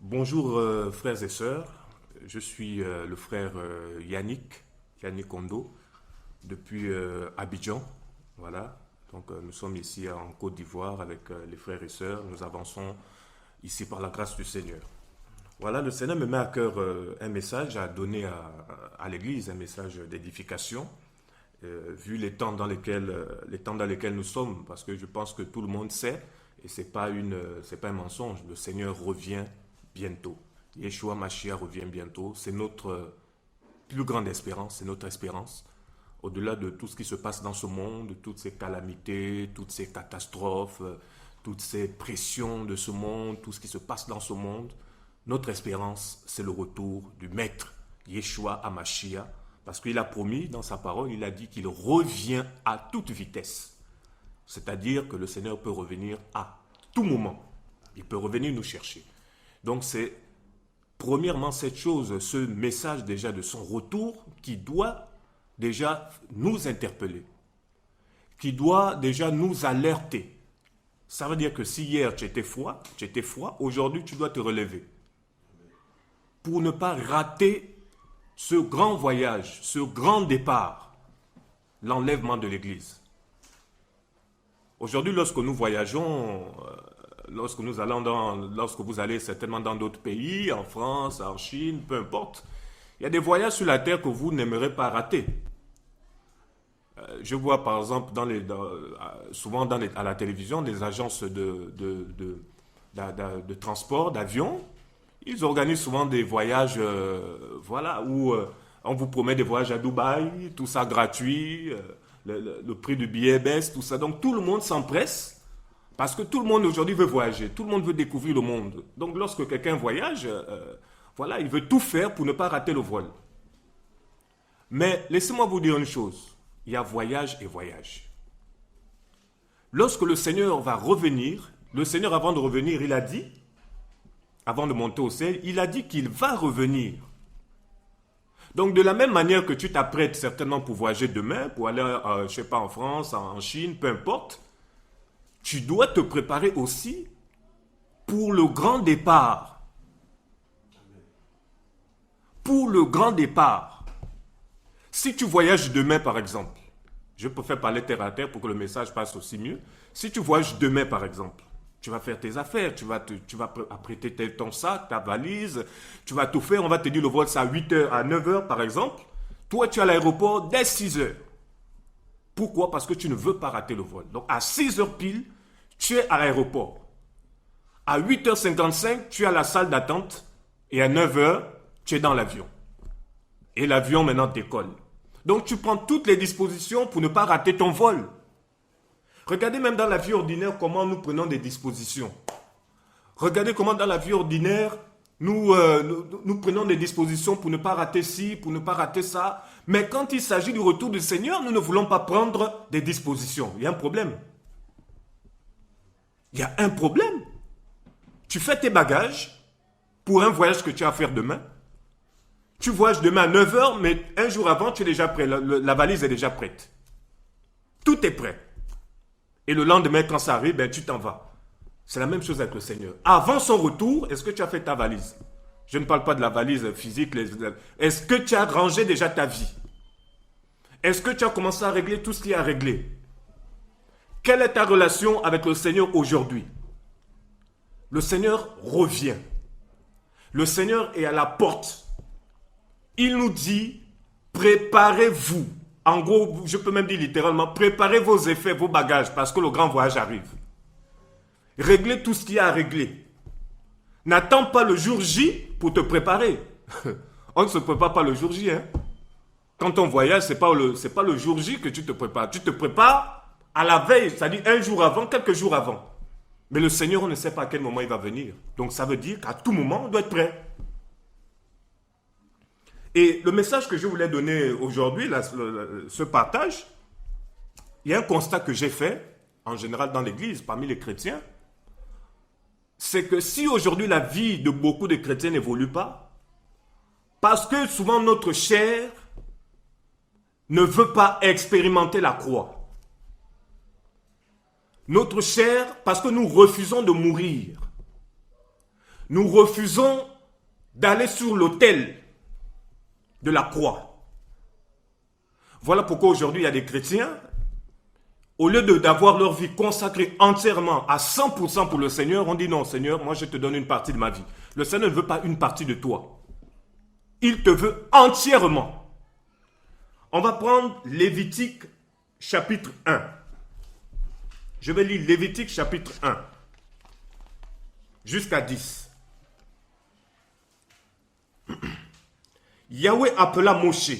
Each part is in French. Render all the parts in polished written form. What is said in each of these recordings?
Bonjour frères et sœurs, je suis le frère Yannick Kondo, depuis Abidjan. Voilà, donc nous sommes ici en Côte d'Ivoire avec les frères et sœurs, nous avançons ici par la grâce du Seigneur. Voilà, le Seigneur me met à cœur un message à donner à l'Église, un message d'édification, vu les temps dans lesquels nous sommes, parce que je pense que tout le monde sait, et c'est pas un mensonge, le Seigneur revient bientôt. Yeshua Mashiach revient bientôt. C'est notre plus grande espérance, c'est notre espérance. Au-delà de tout ce qui se passe dans ce monde, de toutes ces calamités, toutes ces catastrophes, toutes ces pressions de ce monde, tout ce qui se passe dans ce monde, notre espérance, c'est le retour du Maître, Yeshua Hamashiach, parce qu'il a promis dans sa parole, il a dit qu'il revient à toute vitesse. C'est-à-dire que le Seigneur peut revenir à tout moment. Il peut revenir nous chercher. Donc c'est premièrement cette chose, ce message déjà de son retour qui doit déjà nous interpeller, qui doit déjà nous alerter. Ça veut dire que si hier tu étais froid, aujourd'hui tu dois te relever pour ne pas rater ce grand voyage, ce grand départ, l'enlèvement de l'Église. Aujourd'hui, lorsque nous voyageons, lorsque vous allez certainement dans d'autres pays, en France, en Chine, peu importe, il y a des voyages sur la terre que vous n'aimerez pas rater. Je vois par exemple souvent à la télévision des agences de transport, d'avion. Ils organisent souvent des voyages voilà, où on vous promet des voyages à Dubaï, tout ça gratuit, le prix du billet baisse, tout ça. Donc tout le monde s'empresse parce que tout le monde aujourd'hui veut voyager, tout le monde veut découvrir le monde. Donc lorsque quelqu'un voyage, voilà, il veut tout faire pour ne pas rater le vol. Mais laissez-moi vous dire une chose, il y a voyage et voyage. Lorsque le Seigneur va revenir, le Seigneur avant de revenir, il a dit, avant de monter au ciel, il a dit qu'il va revenir. Donc de la même manière que tu t'apprêtes certainement pour voyager demain, pour aller, je ne sais pas, en France, en Chine, peu importe, tu dois te préparer aussi pour le grand départ. Pour le grand départ. Si tu voyages demain, par exemple, je préfère parler terre à terre pour que le message passe aussi mieux. Si tu voyages demain, par exemple, tu vas faire tes affaires, tu vas apprêter ton sac, ta valise, tu vas tout faire, on va te dire le vol c'est à 8h, à 9h par exemple. Toi, tu es à l'aéroport dès 6h. Pourquoi? Parce que tu ne veux pas rater le vol. Donc à 6h pile, tu es à l'aéroport. À 8h55, tu es à la salle d'attente et à 9h, tu es dans l'avion. Et l'avion maintenant décolle. Donc tu prends toutes les dispositions pour ne pas rater ton vol. Regardez même dans la vie ordinaire comment nous prenons des dispositions. Regardez comment dans la vie ordinaire, nous prenons des dispositions pour ne pas rater ci, pour ne pas rater ça. Mais quand il s'agit du retour du Seigneur, nous ne voulons pas prendre des dispositions. Il y a un problème. Il y a un problème. Tu fais tes bagages pour un voyage que tu as à faire demain. Tu voyages demain à 9h, mais un jour avant, tu es déjà prêt. La valise est déjà prête. Tout est prêt. Et le lendemain, quand ça arrive, ben, tu t'en vas. C'est la même chose avec le Seigneur. Avant son retour, est-ce que tu as fait ta valise? Je ne parle pas de la valise physique. Est-ce que tu as rangé déjà ta vie? Est-ce que tu as commencé à régler tout ce qu'il y a à régler? Quelle est ta relation avec le Seigneur aujourd'hui? Le Seigneur revient. Le Seigneur est à la porte. Il nous dit, préparez-vous. En gros, je peux même dire littéralement, préparez vos effets, vos bagages, parce que le grand voyage arrive. Réglez tout ce qu'il y a à régler. N'attends pas le jour J pour te préparer. On ne se prépare pas le jour J. Hein. Quand on voyage, ce n'est pas le jour J que tu te prépares. Tu te prépares à la veille, c'est-à-dire un jour avant, quelques jours avant. Mais le Seigneur, on ne sait pas à quel moment il va venir. Donc ça veut dire qu'à tout moment, on doit être prêt. Et le message que je voulais donner aujourd'hui, ce partage, il y a un constat que j'ai fait, en général dans l'Église, parmi les chrétiens, c'est que si aujourd'hui la vie de beaucoup de chrétiens n'évolue pas, parce que souvent notre chair ne veut pas expérimenter la croix. Notre chair, parce que nous refusons de mourir. Nous refusons d'aller sur l'autel de la croix. Voilà pourquoi aujourd'hui il y a des chrétiens, au lieu d'avoir leur vie consacrée entièrement à 100% pour le Seigneur, on dit non Seigneur, moi je te donne une partie de ma vie. Le Seigneur ne veut pas une partie de toi. Il te veut entièrement. On va prendre Lévitique chapitre 1. Je vais lire Lévitique chapitre 1 jusqu'à 10. Yahweh appela Moshe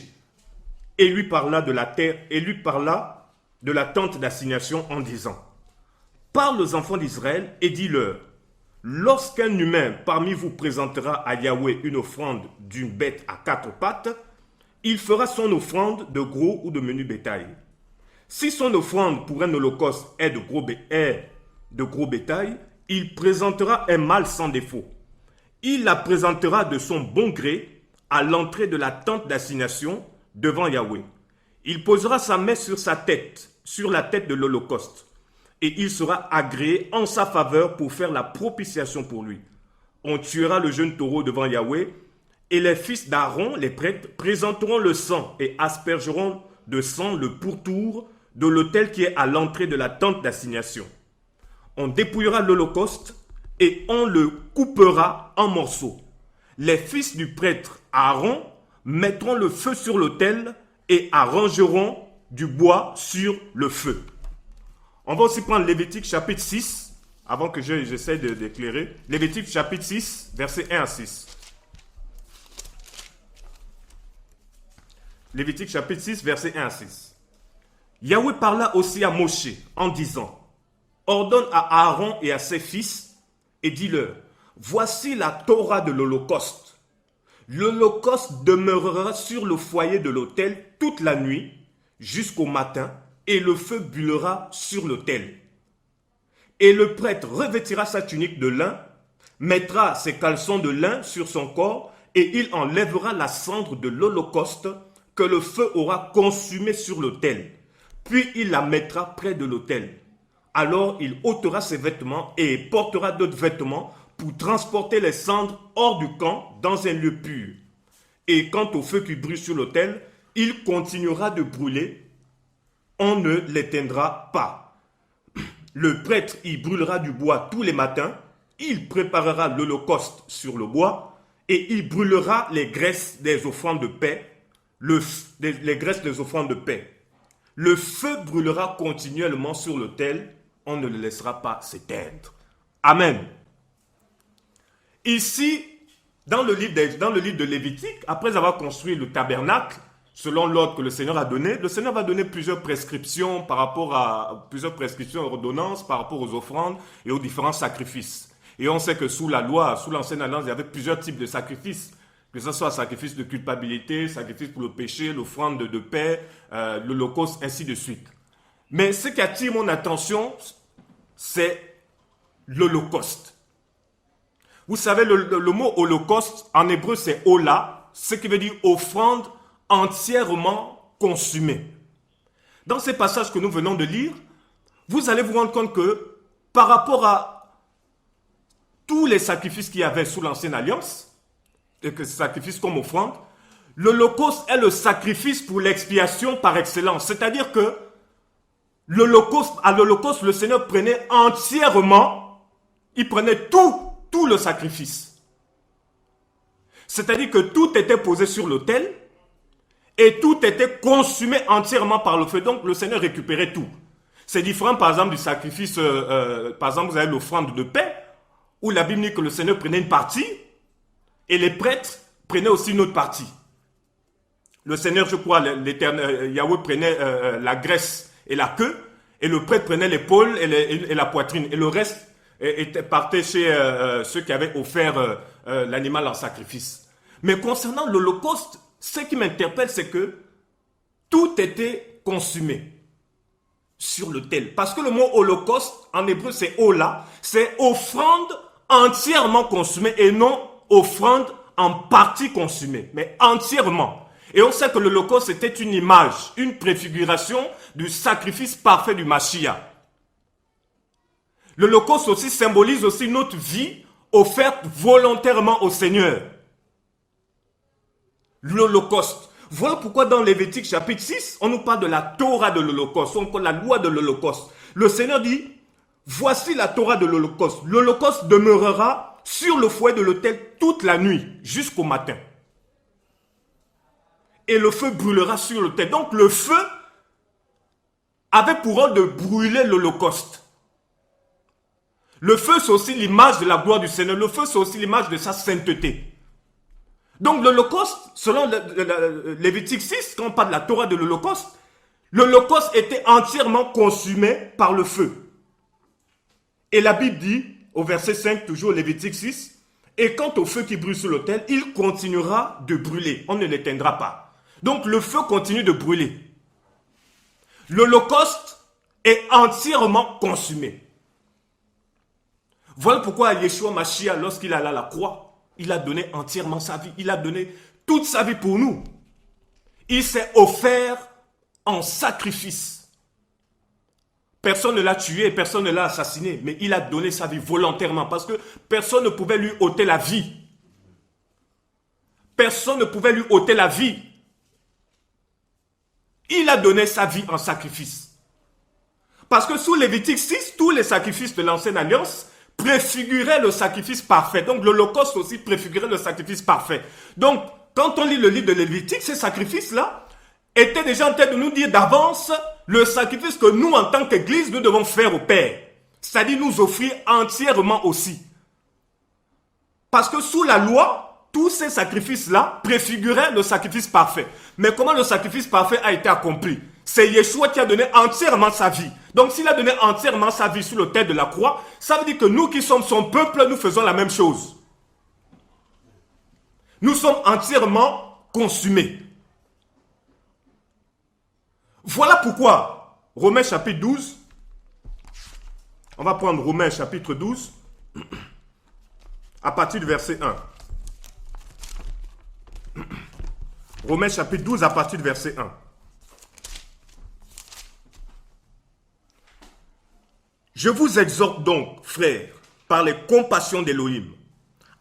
et lui parla de la terre et lui parla de la tente d'assignation en disant: parle aux enfants d'Israël et dis-leur: lorsqu'un humain parmi vous présentera à Yahweh une offrande d'une bête à 4 pattes, il fera son offrande de gros ou de menu bétail. Si son offrande pour un holocauste est de gros bétail, il présentera un mâle sans défaut. Il la présentera de son bon gré à l'entrée de la tente d'assignation devant Yahweh. Il posera sa main sur sa tête, sur la tête de l'holocauste, et il sera agréé en sa faveur pour faire la propitiation pour lui. On tuera le jeune taureau devant Yahweh, et les fils d'Aaron, les prêtres, présenteront le sang et aspergeront de sang le pourtour de l'autel qui est à l'entrée de la tente d'assignation. On dépouillera l'holocauste et on le coupera en morceaux. Les fils du prêtre Aaron mettront le feu sur l'autel et arrangeront du bois sur le feu. On va aussi prendre Lévitique chapitre 6, avant que j'essaie d'éclairer. Lévitique chapitre 6, versets 1 à 6. Lévitique chapitre 6, versets 1 à 6. Yahweh parla aussi à Moshe en disant: ordonne à Aaron et à ses fils et dis-leur: voici la Torah de l'Holocauste. L'Holocauste demeurera sur le foyer de l'autel toute la nuit jusqu'au matin, et le feu brûlera sur l'autel. Et le prêtre revêtira sa tunique de lin, mettra ses caleçons de lin sur son corps, et il enlèvera la cendre de l'Holocauste que le feu aura consumé sur l'autel. Puis il la mettra près de l'autel. Alors il ôtera ses vêtements et portera d'autres vêtements pour transporter les cendres hors du camp dans un lieu pur. Et quant au feu qui brûle sur l'autel, il continuera de brûler, on ne l'éteindra pas. Le prêtre y brûlera du bois tous les matins, il préparera l'holocauste sur le bois, et il brûlera les graisses des offrandes de paix, les graisses des offrandes de paix. Le feu brûlera continuellement sur l'autel, on ne le laissera pas s'éteindre. Amen. Ici, dans le livre de Lévitique, après avoir construit le tabernacle, selon l'ordre que le Seigneur a donné, le Seigneur va donner plusieurs prescriptions par rapport à plusieurs prescriptions et ordonnances par rapport aux offrandes et aux différents sacrifices. Et on sait que sous la loi, sous l'ancienne alliance, il y avait plusieurs types de sacrifices, que ce soit sacrifice de culpabilité, sacrifice pour le péché, l'offrande de paix, l'holocauste, ainsi de suite. Mais ce qui attire mon attention, c'est l'holocauste. Vous savez, le mot holocauste, en hébreu, c'est hola, ce qui veut dire offrande entièrement consumée. Dans ces passages que nous venons de lire, vous allez vous rendre compte que par rapport à tous les sacrifices qu'il y avait sous l'ancienne alliance, et que sacrifices comme offrande, l'holocauste est le sacrifice pour l'expiation par excellence. C'est-à-dire que à l'holocauste, le Seigneur prenait entièrement, il prenait tout le sacrifice. C'est-à-dire que tout était posé sur l'autel et tout était consumé entièrement par le feu. Donc le Seigneur récupérait tout. C'est différent par exemple du sacrifice, par exemple vous avez l'offrande de paix, où la Bible dit que le Seigneur prenait une partie et les prêtres prenaient aussi une autre partie. Le Seigneur, je crois, Yahweh prenait la graisse et la queue, et le prêtre prenait l'épaule et la poitrine, et le reste partait chez ceux qui avaient offert l'animal en sacrifice. Mais concernant l'Holocauste, ce qui m'interpelle, c'est que tout était consumé sur l'autel. Parce que le mot Holocauste, en hébreu, c'est Ola, c'est offrande entièrement consumée et non offrande en partie consumée, mais entièrement. Et on sait que l'Holocauste était une image, une préfiguration du sacrifice parfait du Mashiach. L'Holocauste aussi symbolise aussi notre vie offerte volontairement au Seigneur. L'Holocauste. Voilà pourquoi dans Lévitique chapitre 6, on nous parle de la Torah de l'Holocauste, on parle de la loi de l'Holocauste. Le Seigneur dit, voici la Torah de l'Holocauste. L'Holocauste demeurera sur le foyer de l'autel toute la nuit, jusqu'au matin. Et le feu brûlera sur l'autel. Donc le feu avait pour rôle de brûler l'Holocauste. Le feu, c'est aussi l'image de la gloire du Seigneur. Le feu, c'est aussi l'image de sa sainteté. Donc l'Holocauste, selon Lévitique 6, quand on parle de la Torah de l'Holocauste était entièrement consumé par le feu. Et la Bible dit, au verset 5, toujours Lévitique 6, « Et quant au feu qui brûle sur l'autel, il continuera de brûler. On ne l'éteindra pas. » Donc le feu continue de brûler. L'Holocauste est entièrement consumé. Voilà pourquoi Yeshua Mashiach, lorsqu'il alla à la croix, il a donné entièrement sa vie. Il a donné toute sa vie pour nous. Il s'est offert en sacrifice. Personne ne l'a tué, personne ne l'a assassiné, mais il a donné sa vie volontairement parce que personne ne pouvait lui ôter la vie. Personne ne pouvait lui ôter la vie. Il a donné sa vie en sacrifice. Parce que sous Lévitique 6, tous les sacrifices de l'ancienne alliance préfigurait le sacrifice parfait. Donc l'Holocauste aussi préfigurait le sacrifice parfait. Donc quand on lit le livre de Lévitique, ces sacrifices-là étaient déjà en train de nous dire d'avance le sacrifice que nous, en tant qu'Église, nous devons faire au Père. C'est-à-dire nous offrir entièrement aussi. Parce que sous la loi, tous ces sacrifices-là préfiguraient le sacrifice parfait. Mais comment le sacrifice parfait a été accompli? C'est Yeshua qui a donné entièrement sa vie. Donc s'il a donné entièrement sa vie sur l'autel de la croix, ça veut dire que nous qui sommes son peuple, nous faisons la même chose. Nous sommes entièrement consumés. Voilà pourquoi, Romains chapitre 12, on va prendre Romains chapitre 12, à partir du verset 1. Romains chapitre 12 à partir du verset 1. Je vous exhorte donc, frères, par les compassions d'Élohim,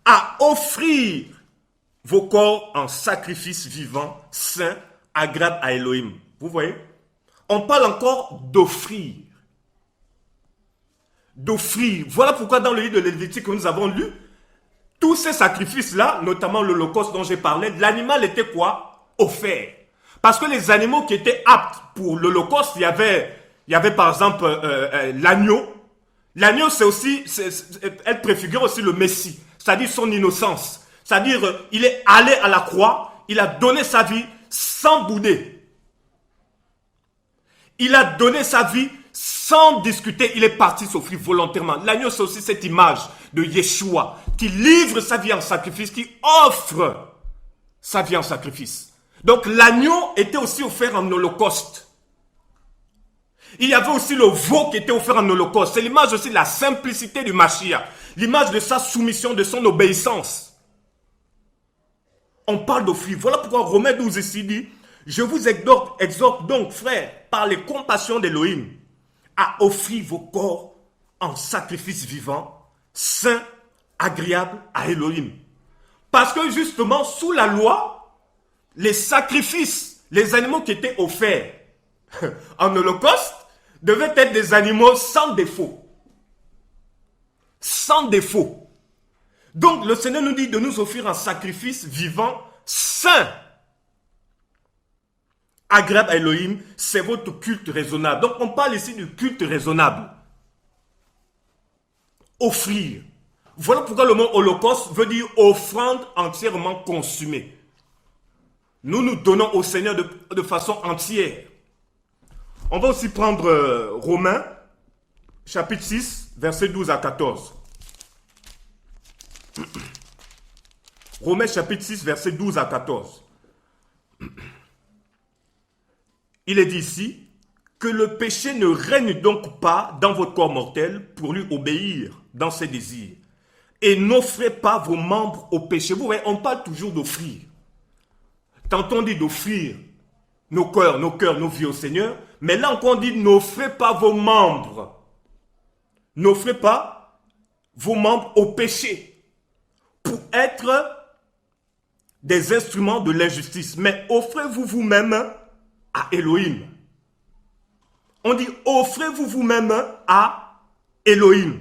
à offrir vos corps en sacrifice vivant, saint, agréable à Elohim. Vous voyez? On parle encore d'offrir. D'offrir. Voilà pourquoi dans le livre de Lévitique que nous avons lu, tous ces sacrifices-là, notamment l'Holocauste dont j'ai parlé, l'animal était quoi? Offert. Parce que les animaux qui étaient aptes pour l'Holocauste, il y avait par exemple l'agneau. L'agneau, c'est aussi, elle préfigure aussi le Messie, c'est-à-dire son innocence. C'est-à-dire, il est allé à la croix, il a donné sa vie sans bouder. Il a donné sa vie sans discuter, il est parti s'offrir volontairement. L'agneau, c'est aussi cette image de Yeshua qui livre sa vie en sacrifice, qui offre sa vie en sacrifice. Donc l'agneau était aussi offert en holocauste. Il y avait aussi le veau qui était offert en holocauste. C'est l'image aussi de la simplicité du Mashiach, l'image de sa soumission, de son obéissance. On parle d'offrir. Voilà pourquoi Romains 12 ici dit, je vous exhorte donc, frères, par les compassions d'Élohim, à offrir vos corps en sacrifice vivant, saint, agréable à Elohim. Parce que justement, sous la loi, les sacrifices, les animaux qui étaient offerts en holocauste, devaient être des animaux sans défaut. Sans défaut. Donc le Seigneur nous dit de nous offrir un sacrifice vivant, saint, agréable à Elohim, c'est votre culte raisonnable. Donc on parle ici du culte raisonnable. Offrir. Voilà pourquoi le mot holocauste veut dire offrande entièrement consumée. Nous nous donnons au Seigneur de façon entière. On va aussi prendre Romains, chapitre 6, versets 12 à 14. Romains, chapitre 6, versets 12 à 14. Il est dit ici, que le péché ne règne donc pas dans votre corps mortel pour lui obéir dans ses désirs. Et n'offrez pas vos membres au péché. Vous voyez, on parle toujours d'offrir. Tantôt on dit d'offrir nos cœurs, nos vies au Seigneur. Mais là encore on dit n'offrez pas vos membres. N'offrez pas vos membres au péché. pour être des instruments de l'injustice. Mais offrez-vous vous-même à Elohim. On dit offrez-vous vous-même à Elohim.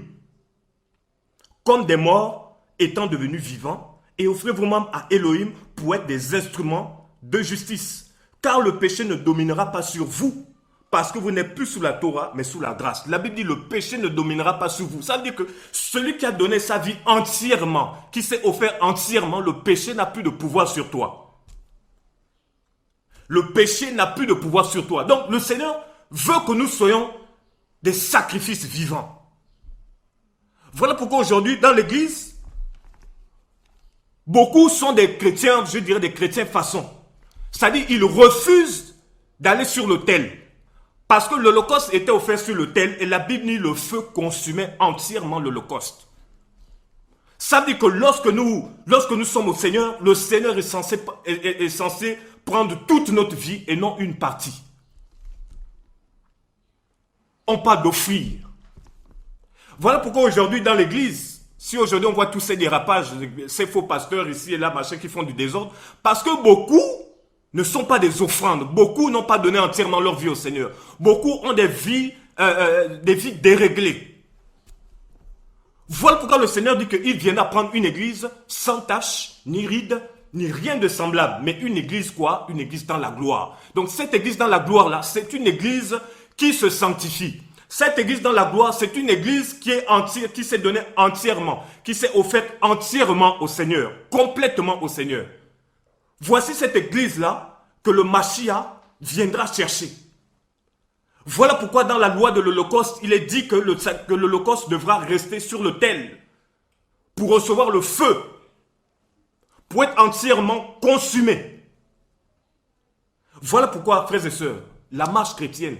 Comme des morts étant devenus vivants. Et offrez vous-même à Elohim pour être des instruments de justice. Car le péché ne dominera pas sur vous. Parce que vous n'êtes plus sous la Torah, mais sous la grâce. La Bible dit le péché ne dominera pas sur vous. Ça veut dire que celui qui a donné sa vie entièrement, qui s'est offert entièrement, le péché n'a plus de pouvoir sur toi. Le péché n'a plus de pouvoir sur toi. Donc le Seigneur veut que nous soyons des sacrifices vivants. Voilà pourquoi aujourd'hui, dans l'église, beaucoup sont des chrétiens, je dirais des chrétiens façon. C'est-à-dire ils refusent d'aller sur l'autel. Parce que l'Holocauste était offert sur l'autel et la Bible dit le feu consumait entièrement l'Holocauste. Ça veut dire que lorsque nous sommes au Seigneur, le Seigneur est censé prendre toute notre vie et non une partie. On parle d'offrir. Voilà pourquoi aujourd'hui dans l'église, si aujourd'hui on voit tous ces dérapages, ces faux pasteurs ici et là, machin, qui font du désordre, parce que beaucoup ne sont pas des offrandes. Beaucoup n'ont pas donné entièrement leur vie au Seigneur. Beaucoup ont des vies déréglées. Voilà pourquoi le Seigneur dit qu'il viendra prendre une église sans tache, ni ride, ni rien de semblable. Mais une église quoi? Une église dans la gloire. Donc cette église dans la gloire là, c'est une église qui se sanctifie. Cette église dans la gloire, c'est une église qui est entière, qui s'est donnée entièrement, qui s'est offerte entièrement au Seigneur, complètement au Seigneur. Voici cette église-là que le Mashiach viendra chercher. Voilà pourquoi dans la loi de l'Holocauste, il est dit que l'Holocauste devra rester sur l'autel pour recevoir le feu, pour être entièrement consumé. Voilà pourquoi, frères et sœurs, la marche chrétienne,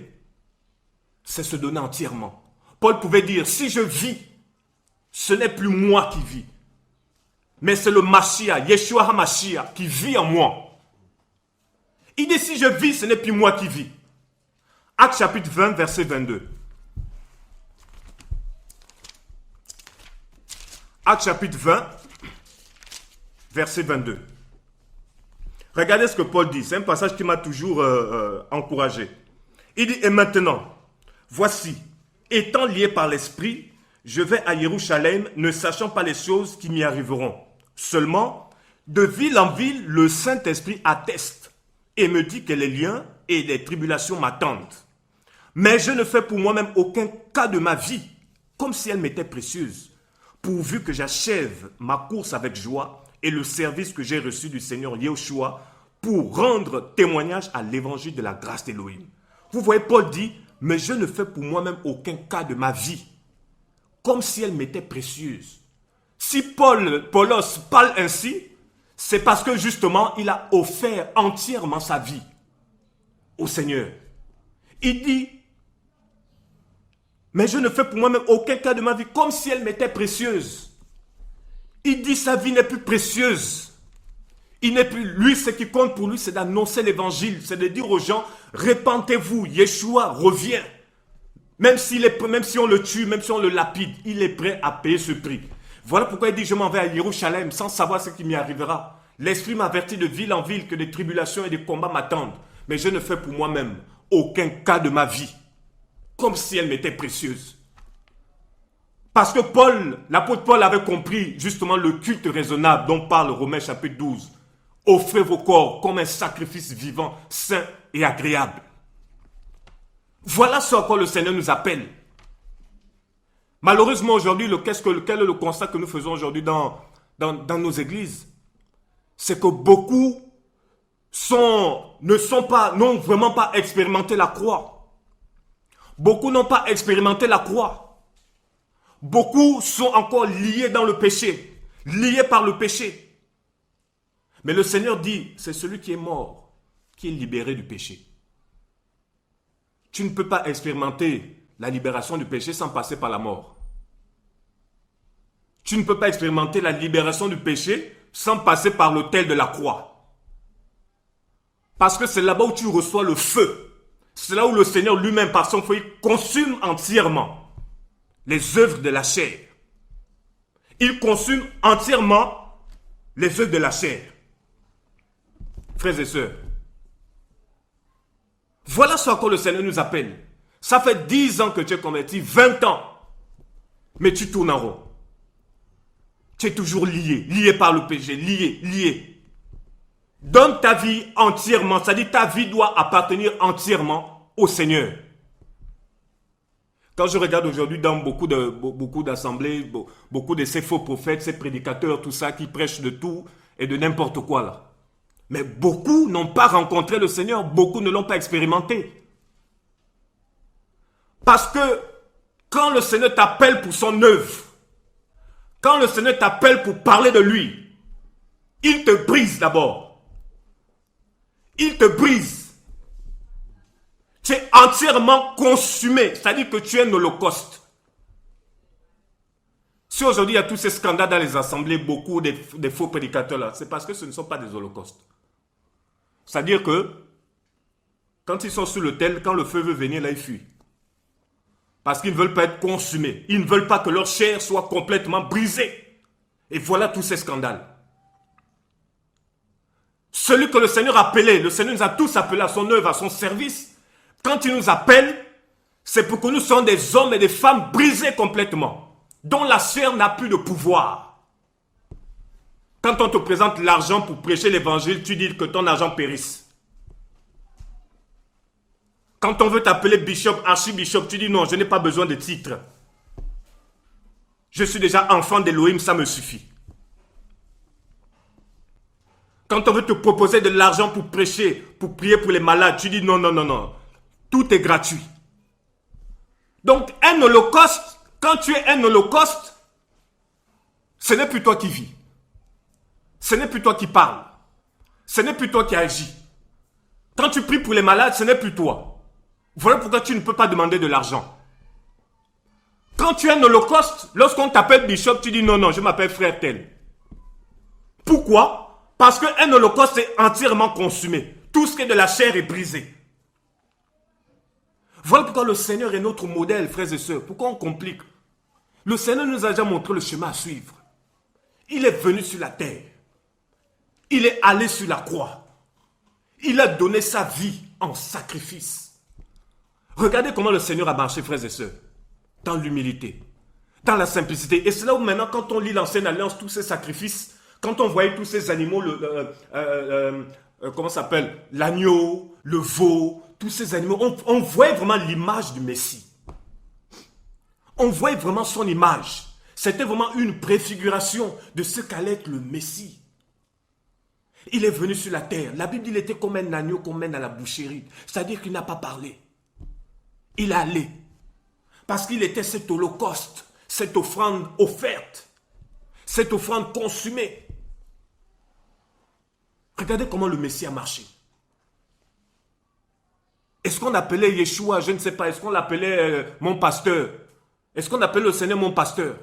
c'est se donner entièrement. Paul pouvait dire, si je vis, ce n'est plus moi qui vis. Mais c'est le Mashiach, Yeshua HaMashiach, qui vit en moi. Il dit, si je vis, ce n'est plus moi qui vis. Actes chapitre 20, verset 22. Actes chapitre 20, verset 22. Regardez ce que Paul dit. C'est un passage qui m'a toujours encouragé. Il dit, et maintenant, voici, étant lié par l'Esprit, je vais à Jérusalem, ne sachant pas les choses qui m'y arriveront. Seulement, de ville en ville, le Saint-Esprit atteste et me dit que les liens et les tribulations m'attendent. Mais je ne fais pour moi-même aucun cas de ma vie, comme si elle m'était précieuse, pourvu que j'achève ma course avec joie et le service que j'ai reçu du Seigneur Yeshua pour rendre témoignage à l'évangile de la grâce d'Élohim. Vous voyez, Paul dit, mais je ne fais pour moi-même aucun cas de ma vie, comme si elle m'était précieuse. Si Paulos parle ainsi, c'est parce que justement, il a offert entièrement sa vie au Seigneur. Il dit, mais je ne fais pour moi-même aucun cas de ma vie, comme si elle m'était précieuse. Il dit, sa vie n'est plus précieuse. Il n'est plus, lui, ce qui compte pour lui, c'est d'annoncer l'évangile, c'est de dire aux gens, répentez-vous, Yeshua revient. Même si on le tue, même si on le lapide, il est prêt à payer ce prix. Voilà pourquoi il dit, je m'en vais à Jérusalem sans savoir ce qui m'y arrivera. L'Esprit m'avertit de ville en ville que des tribulations et des combats m'attendent. Mais je ne fais pour moi-même aucun cas de ma vie, comme si elle m'était précieuse. Parce que l'apôtre Paul avait compris justement le culte raisonnable dont parle Romains chapitre 12. Offrez vos corps comme un sacrifice vivant, saint et agréable. Voilà ce à quoi le Seigneur nous appelle. Malheureusement aujourd'hui, quel est le constat que nous faisons aujourd'hui dans nos églises? C'est que beaucoup n'ont vraiment pas expérimenté la croix. Beaucoup n'ont pas expérimenté la croix. Beaucoup sont encore liés dans le péché, liés par le péché. Mais le Seigneur dit, c'est celui qui est mort, qui est libéré du péché. Tu ne peux pas expérimenter la libération du péché sans passer par la mort. Tu ne peux pas expérimenter la libération du péché sans passer par l'autel de la croix. Parce que c'est là-bas où tu reçois le feu. C'est là où le Seigneur lui-même, par son feu, consume entièrement les œuvres de la chair. Il consume entièrement les œuvres de la chair. Frères et sœurs, voilà ce à quoi le Seigneur nous appelle. Ça fait 10 ans que tu es converti, 20 ans. Mais tu tournes en rond. Tu es toujours lié par le péché, lié. Donne ta vie entièrement, c'est-à-dire ta vie doit appartenir entièrement au Seigneur. Quand je regarde aujourd'hui dans beaucoup d'assemblées, beaucoup de ces faux prophètes, ces prédicateurs, tout ça, qui prêchent de tout et de n'importe quoi là. Mais beaucoup n'ont pas rencontré le Seigneur, beaucoup ne l'ont pas expérimenté. Parce que quand le Seigneur t'appelle pour son œuvre, quand le Seigneur t'appelle pour parler de lui, il te brise d'abord. Il te brise. Tu es entièrement consumé, c'est-à-dire que tu es un holocauste. Si aujourd'hui il y a tous ces scandales dans les assemblées, beaucoup des faux prédicateurs là, c'est parce que ce ne sont pas des holocaustes. C'est-à-dire que quand ils sont sur l'autel, quand le feu veut venir, là ils fuient. Parce qu'ils ne veulent pas être consumés. Ils ne veulent pas que leur chair soit complètement brisée. Et voilà tous ces scandales. Celui que le Seigneur a appelé, le Seigneur nous a tous appelés à son œuvre, à son service. Quand il nous appelle, c'est pour que nous soyons des hommes et des femmes brisés complètement, dont la chair n'a plus de pouvoir. Quand on te présente l'argent pour prêcher l'évangile, tu dis que ton argent périsse. Quand on veut t'appeler bishop, archibishop, tu dis non, je n'ai pas besoin de titre. Je suis déjà enfant d'Élohim, ça me suffit. Quand on veut te proposer de l'argent pour prêcher, pour prier pour les malades, tu dis non. Tout est gratuit. Donc un holocauste, quand tu es un holocauste, ce n'est plus toi qui vis. Ce n'est plus toi qui parles. Ce n'est plus toi qui agis. Quand tu pries pour les malades, ce n'est plus toi. Voilà pourquoi tu ne peux pas demander de l'argent. Quand tu es un holocauste, lorsqu'on t'appelle bishop, tu dis non, je m'appelle frère tel. Pourquoi? Parce qu'un holocauste est entièrement consumé. Tout ce qui est de la chair est brisé. Voilà pourquoi le Seigneur est notre modèle, frères et sœurs. Pourquoi on complique? Le Seigneur nous a déjà montré le chemin à suivre. Il est venu sur la terre. Il est allé sur la croix. Il a donné sa vie en sacrifice. Regardez comment le Seigneur a marché, frères et sœurs. Dans l'humilité, dans la simplicité. Et c'est là où maintenant, quand on lit l'Ancienne Alliance, tous ces sacrifices, quand on voyait tous ces animaux, comment ça s'appelle? L'agneau, le veau, tous ces animaux, on voyait vraiment l'image du Messie. On voyait vraiment son image. C'était vraiment une préfiguration de ce qu'allait être le Messie. Il est venu sur la terre. La Bible dit qu'il était comme un agneau qu'on mène à la boucherie. C'est-à-dire qu'il n'a pas parlé. Il est allé. Parce qu'il était cet holocauste, cette offrande offerte, cette offrande consumée. Regardez comment le Messie a marché. Est-ce qu'on appelait Yeshua, je ne sais pas, est-ce qu'on l'appelait mon pasteur? Est-ce qu'on appelle le Seigneur mon pasteur?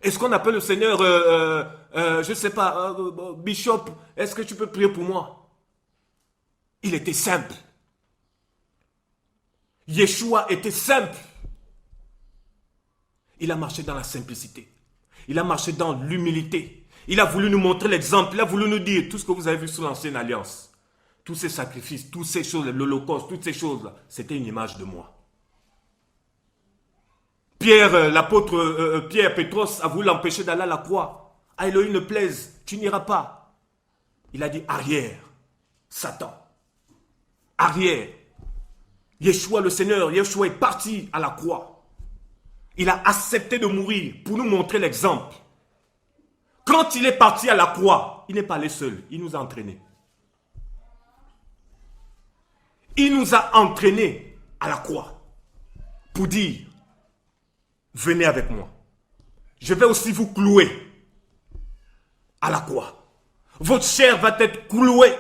Est-ce qu'on appelle le Seigneur, je ne sais pas, bishop, est-ce que tu peux prier pour moi? Il était simple. Yeshua était simple. Il a marché dans la simplicité. Il a marché dans l'humilité. Il a voulu nous montrer l'exemple. Il a voulu nous dire tout ce que vous avez vu sous l'Ancienne Alliance. Tous ces sacrifices, toutes ces choses, l'Holocauste, toutes ces choses-là, c'était une image de moi. Pierre, l'apôtre Pierre Pétros a voulu l'empêcher d'aller à la croix. À Elohim ne plaise, tu n'iras pas. Il a dit arrière, Satan. Arrière. Yeshua le Seigneur, Yeshua est parti à la croix. Il a accepté de mourir pour nous montrer l'exemple. Quand il est parti à la croix, il n'est pas allé seul, il nous a entraînés. Il nous a entraînés à la croix pour dire, venez avec moi. Je vais aussi vous clouer à la croix. Votre chair va être clouée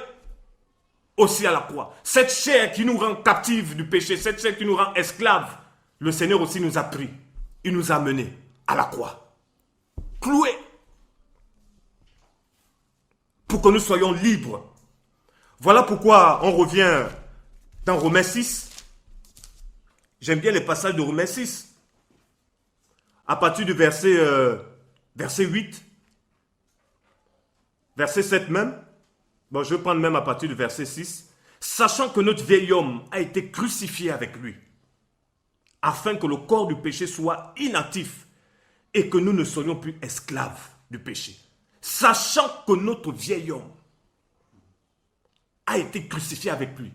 aussi à la croix. Cette chair qui nous rend captifs du péché, cette chair qui nous rend esclaves, le Seigneur aussi nous a pris. Il nous a menés à la croix. Cloués. Pour que nous soyons libres. Voilà pourquoi on revient dans Romains 6. J'aime bien les passages de Romains 6. À partir du verset 8. Verset 7 même. Bon, je vais prendre même à partir du verset 6. Sachant que notre vieil homme a été crucifié avec lui, afin que le corps du péché soit inactif et que nous ne soyons plus esclaves du péché. Sachant que notre vieil homme a été crucifié avec lui.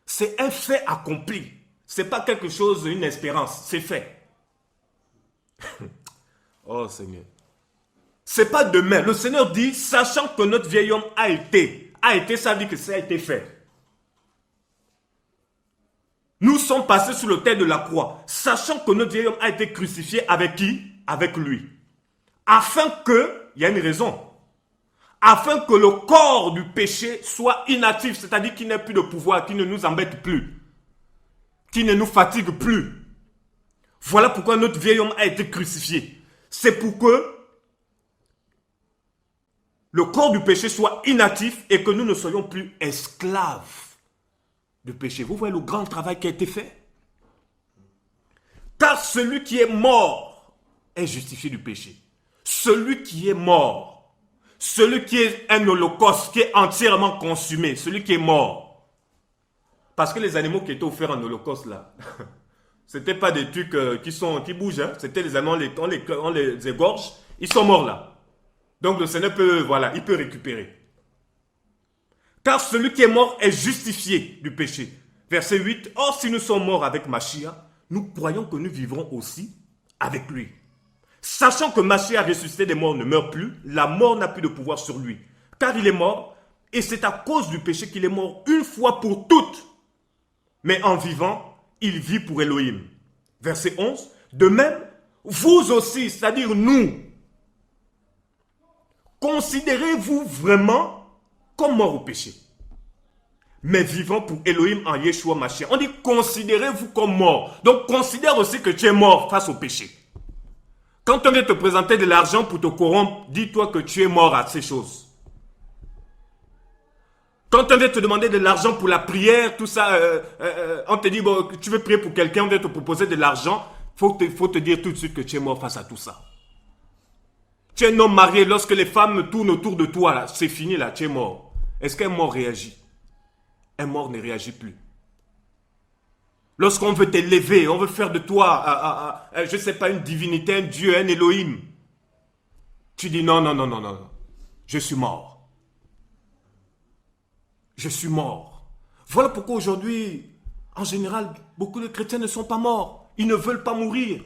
C'est un fait accompli. Ce n'est pas quelque chose, une espérance. C'est fait. Oh Seigneur. Ce n'est pas demain. Le Seigneur dit, sachant que notre vieil homme a été, ça veut dire que ça a été fait. Nous sommes passés sur le terre de la croix, sachant que notre vieil homme a été crucifié avec qui? Avec lui. Afin que, il y a une raison, afin que le corps du péché soit inactif, c'est-à-dire qu'il n'ait plus de pouvoir, qu'il ne nous embête plus, qu'il ne nous fatigue plus. Voilà pourquoi notre vieil homme a été crucifié. C'est pour que le corps du péché soit inactif et que nous ne soyons plus esclaves du péché. Vous voyez le grand travail qui a été fait? Car celui qui est mort est justifié du péché. Celui qui est mort, celui qui est un holocauste, qui est entièrement consumé, celui qui est mort. Parce que les animaux qui étaient offerts en holocauste là, c'était pas des trucs qui bougent, hein. C'était les animaux, on les égorge, ils sont morts là. Donc le Seigneur peut, voilà, il peut récupérer. Car celui qui est mort est justifié du péché. Verset 8. Or, si nous sommes morts avec Mashiach, nous croyons que nous vivrons aussi avec lui. Sachant que Mashiach ressuscité des morts ne meurt plus, la mort n'a plus de pouvoir sur lui. Car il est mort, et c'est à cause du péché qu'il est mort une fois pour toutes. Mais en vivant, il vit pour Elohim. Verset 11. De même, vous aussi, c'est-à-dire nous, considérez-vous vraiment comme mort au péché, mais vivant pour Elohim en Yeshua Mashiach. On dit considérez-vous comme mort. Donc considère aussi que tu es mort face au péché. Quand on vient te présenter de l'argent pour te corrompre, dis-toi que tu es mort à ces choses. Quand on vient te demander de l'argent pour la prière, tout ça, on te dit bon, tu veux prier pour quelqu'un, on vient te proposer de l'argent, faut te dire tout de suite que tu es mort face à tout ça. Tu es un homme marié, lorsque les femmes tournent autour de toi, c'est fini là, tu es mort. Est-ce qu'un mort réagit? Un mort ne réagit plus. Lorsqu'on veut t'élever, on veut faire de toi, je ne sais pas, une divinité, un Dieu, un Elohim, tu dis non, non, non, non, non, je suis mort. Je suis mort. Voilà pourquoi aujourd'hui, en général, beaucoup de chrétiens ne sont pas morts. Ils ne veulent pas mourir.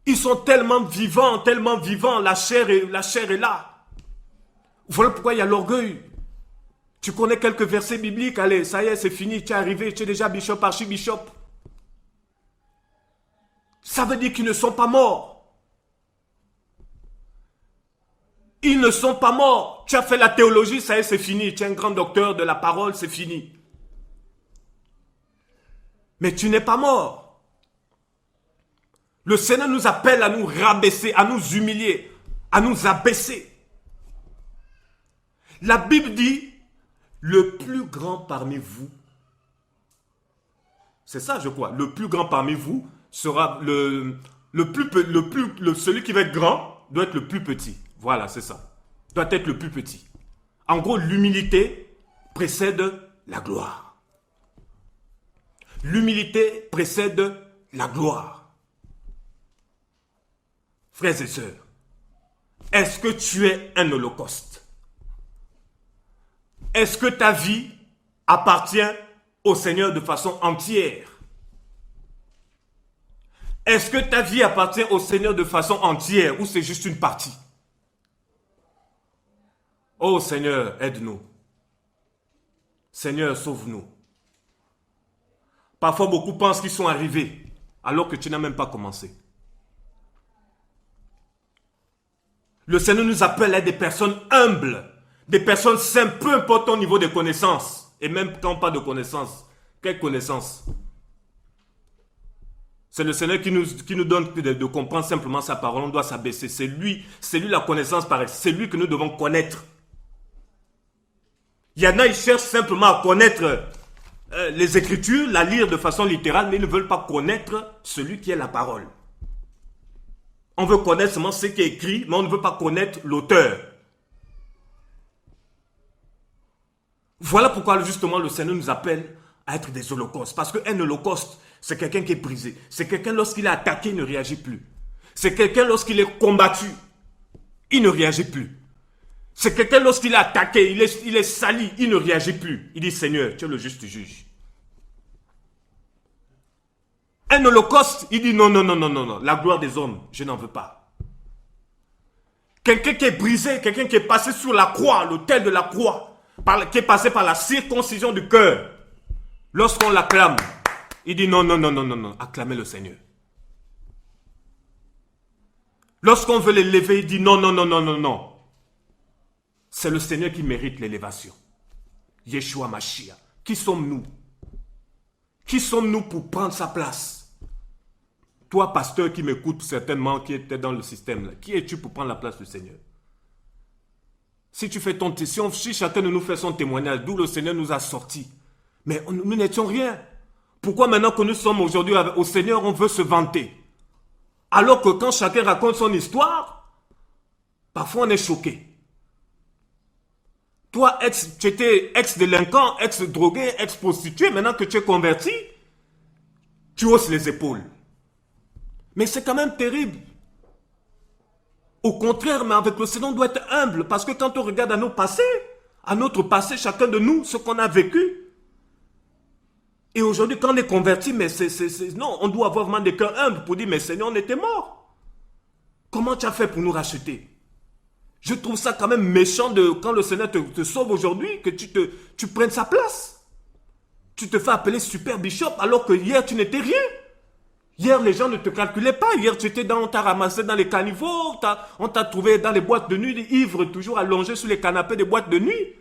Ils sont tellement vivants, la chair est là. Voilà pourquoi il y a l'orgueil. Tu connais quelques versets bibliques, allez, ça y est, c'est fini, tu es arrivé, tu es déjà bishop, archibishop. Ça veut dire qu'ils ne sont pas morts. Ils ne sont pas morts. Tu as fait la théologie, ça y est, c'est fini. Tu es un grand docteur de la parole, c'est fini. Mais tu n'es pas mort. Le Seigneur nous appelle à nous rabaisser, à nous humilier, à nous abaisser. La Bible dit, le plus grand parmi vous, c'est ça je crois, le plus grand parmi vous sera celui qui va être grand doit être le plus petit. Voilà, c'est ça. Doit être le plus petit. En gros, l'humilité précède la gloire. L'humilité précède la gloire. Frères et sœurs, est-ce que tu es un holocauste? Est-ce que ta vie appartient au Seigneur de façon entière? Est-ce que ta vie appartient au Seigneur de façon entière ou c'est juste une partie? Oh Seigneur, aide-nous. Seigneur, sauve-nous. Parfois, beaucoup pensent qu'ils sont arrivés alors que tu n'as même pas commencé. Le Seigneur nous appelle à des personnes humbles, des personnes simples, peu importe ton niveau de connaissance. Et même quand on parle de connaissance, quelle connaissance? C'est le Seigneur qui nous donne de comprendre simplement sa parole. On doit s'abaisser. C'est lui la connaissance pareille. C'est lui que nous devons connaître. Il y en a, ils cherchent simplement à connaître les Écritures, la lire de façon littérale, mais ils ne veulent pas connaître celui qui est la parole. On veut connaître seulement ce qui est écrit, mais on ne veut pas connaître l'auteur. Voilà pourquoi justement le Seigneur nous appelle à être des holocaustes. Parce qu'un holocauste, c'est quelqu'un qui est brisé. C'est quelqu'un lorsqu'il est attaqué, il ne réagit plus. C'est quelqu'un lorsqu'il est combattu, il ne réagit plus. C'est quelqu'un lorsqu'il est attaqué, il est sali, il ne réagit plus. Il dit Seigneur, tu es le juste juge. Un holocauste, il dit non, non, non, non, non, non. La gloire des hommes, je n'en veux pas. Quelqu'un qui est brisé, quelqu'un qui est passé sur la croix, l'autel de la croix, qui est passé par la circoncision du cœur. Lorsqu'on l'acclame, il dit non, non, non, non, non, non, acclamez le Seigneur. Lorsqu'on veut l'élever, il dit non, non, non, non, non, non. C'est le Seigneur qui mérite l'élévation. Yeshua Mashiach. Qui sommes-nous? Qui sommes-nous pour prendre sa place? Toi, pasteur qui m'écoute certainement, qui était dans le système, là, qui es-tu pour prendre la place du Seigneur? Si tu fais ton si chacun de nous fait son témoignage, d'où le Seigneur nous a sortis. Mais nous n'étions rien. Pourquoi maintenant que nous sommes aujourd'hui au Seigneur, on veut se vanter? Alors que quand chacun raconte son histoire, parfois on est choqué. Toi, tu étais ex-délinquant, ex-drogué, ex-prostitué, maintenant que tu es converti, tu hausses les épaules. Mais c'est quand même terrible. Au contraire, mais avec le Seigneur, on doit être humble, parce que quand on regarde à nos passés, à notre passé, chacun de nous, ce qu'on a vécu, et aujourd'hui, quand on est converti, mais non, on doit avoir vraiment des cœurs humbles pour dire, mais Seigneur, on était mort. Comment tu as fait pour nous racheter? Je trouve ça quand même méchant quand le Seigneur te sauve aujourd'hui, que tu prennes sa place. Tu te fais appeler super bishop alors que hier tu n'étais rien. Hier les gens ne te calculaient pas. Hier on t'a ramassé dans les caniveaux, on t'a trouvé dans les boîtes de nuit, ivre, toujours allongé sur les canapés des boîtes de nuit.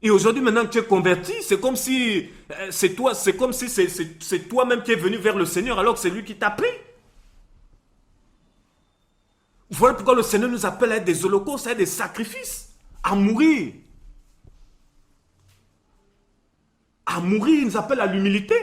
Et aujourd'hui maintenant que tu es converti, c'est comme si c'est toi-même qui es venu vers le Seigneur alors que c'est lui qui t'a pris. Voilà pourquoi le Seigneur nous appelle à être des holocaustes, à être des sacrifices, à mourir. À mourir, il nous appelle à l'humilité.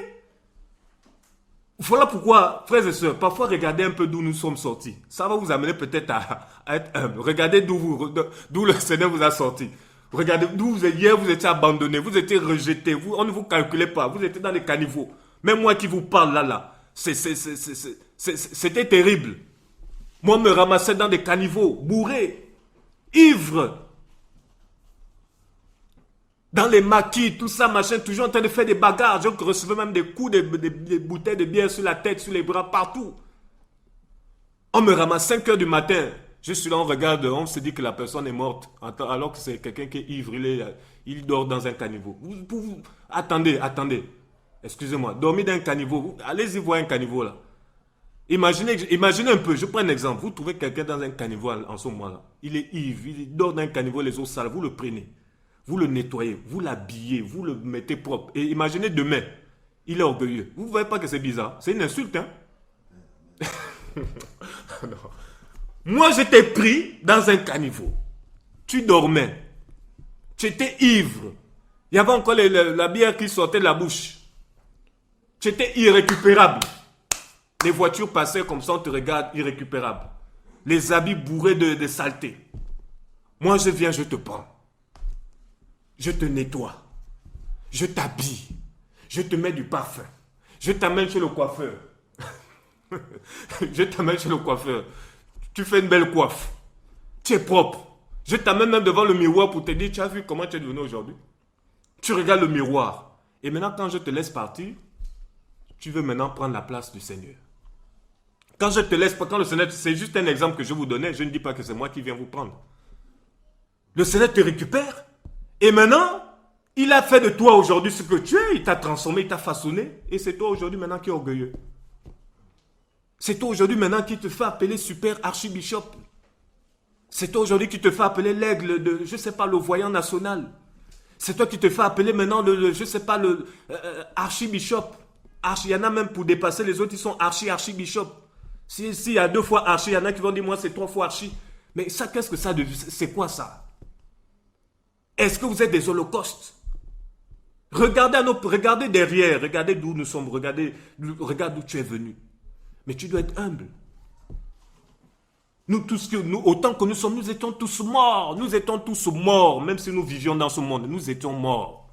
Voilà pourquoi, frères et sœurs, parfois regardez un peu d'où nous sommes sortis. Ça va vous amener peut-être à être humble. Regardez d'où le Seigneur vous a sorti. Regardez d'où vous êtes. Hier, vous étiez abandonné, vous étiez rejeté, on ne vous calculait pas, vous étiez dans les caniveaux. Même moi qui vous parle là, c'était terrible. Moi, me ramassais dans des caniveaux, bourrés, ivres, dans les maquis, tout ça, machin, toujours en train de faire des bagarres. Je recevais même des coups, des bouteilles de bière sur la tête, sur les bras, partout. On me ramasse 5 heures du matin. Je suis là, on regarde, on se dit que la personne est morte, alors que c'est quelqu'un qui est ivre, il dort dans un caniveau. Attendez. Excusez-moi, dormir dans un caniveau, allez-y voir un caniveau là. Imaginez un peu, je prends un exemple. Vous trouvez quelqu'un dans un caniveau en ce moment-là. Il est ivre, il dort dans un caniveau, les eaux sales. Vous le prenez, vous le nettoyez, vous l'habillez, vous le mettez propre. Et imaginez demain, il est orgueilleux. Vous ne voyez pas que c'est bizarre? C'est une insulte, hein? Non. Moi, j'étais pris dans un caniveau. Tu dormais. Tu étais ivre. Il y avait encore la bière qui sortait de la bouche. Tu étais irrécupérable. Les voitures passaient comme ça, on te regarde, irrécupérable. Les habits bourrés de saleté. Moi, je viens, je te prends. Je te nettoie. Je t'habille. Je te mets du parfum. Je t'amène chez le coiffeur. Je t'amène chez le coiffeur. Tu fais une belle coiffe. Tu es propre. Je t'amène même devant le miroir pour te dire, tu as vu comment tu es devenu aujourd'hui? Tu regardes le miroir. Et maintenant, quand je te laisse partir, tu veux maintenant prendre la place du Seigneur. Quand je te laisse, quand le Seigneur, c'est juste un exemple que je vous donnais, je ne dis pas que c'est moi qui viens vous prendre. Le Seigneur te récupère. Et maintenant, il a fait de toi aujourd'hui ce que tu es. Il t'a transformé, il t'a façonné. Et c'est toi aujourd'hui maintenant qui es orgueilleux. C'est toi aujourd'hui maintenant qui te fait appeler super archibishop. C'est toi aujourd'hui qui te fait appeler l'aigle de, je ne sais pas, le voyant national. C'est toi qui te fait appeler maintenant le je ne sais pas, le archibishop. Il y en a même pour dépasser les autres, ils sont archibishop. S'il y a 2 fois archi, il y en a qui vont dire, moi c'est 3 fois archi. Mais ça, qu'est-ce que ça devient? C'est quoi ça? Est-ce que vous êtes des holocaustes? Regardez derrière, regardez d'où nous sommes, regarde d'où tu es venu. Mais tu dois être humble. Nous tous, autant que nous sommes, nous étions tous morts. Nous étions tous morts, même si nous vivions dans ce monde, nous étions morts.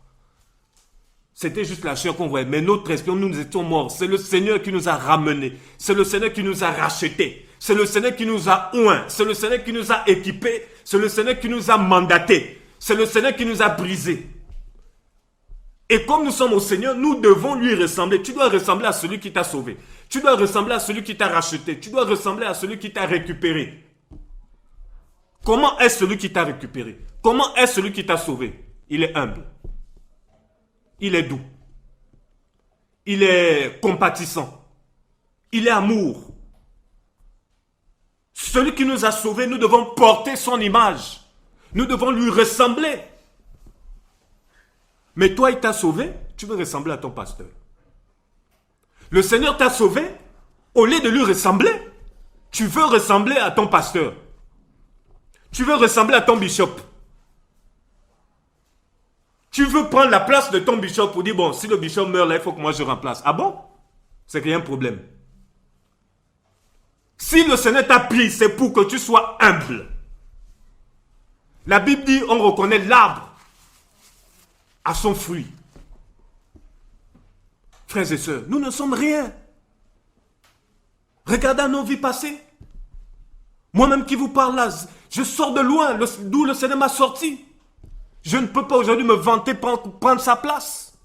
C'était juste la chair qu'on voyait, mais notre esprit, nous étions morts. C'est le Seigneur qui nous a ramenés. C'est le Seigneur qui nous a rachetés. C'est le Seigneur qui nous a oints. C'est le Seigneur qui nous a équipés. C'est le Seigneur qui nous a mandatés. C'est le Seigneur qui nous a brisés. Et comme nous sommes au Seigneur, nous devons lui ressembler. Tu dois ressembler à celui qui t'a sauvé. Tu dois ressembler à celui qui t'a racheté. Tu dois ressembler à celui qui t'a récupéré. Comment est celui qui t'a récupéré? Comment est celui qui t'a sauvé? Il est humble. Il est doux. Il est compatissant. Il est amour. Celui qui nous a sauvés, nous devons porter son image. Nous devons lui ressembler. Mais toi, il t'a sauvé, tu veux ressembler à ton pasteur. Le Seigneur t'a sauvé, au lieu de lui ressembler, tu veux ressembler à ton pasteur. Tu veux ressembler à ton bishop. Tu veux prendre la place de ton bishop pour dire, bon, si le bishop meurt là, il faut que moi je remplace. Ah bon? C'est qu'il y a un problème. Si le Seigneur t'a pris, c'est pour que tu sois humble. La Bible dit, on reconnaît l'arbre à son fruit. Frères et sœurs, nous ne sommes rien. Regardez nos vies passées. Moi-même qui vous parle là, je sors de loin, d'où le Seigneur m'a sorti. Je ne peux pas aujourd'hui me vanter, prendre sa place.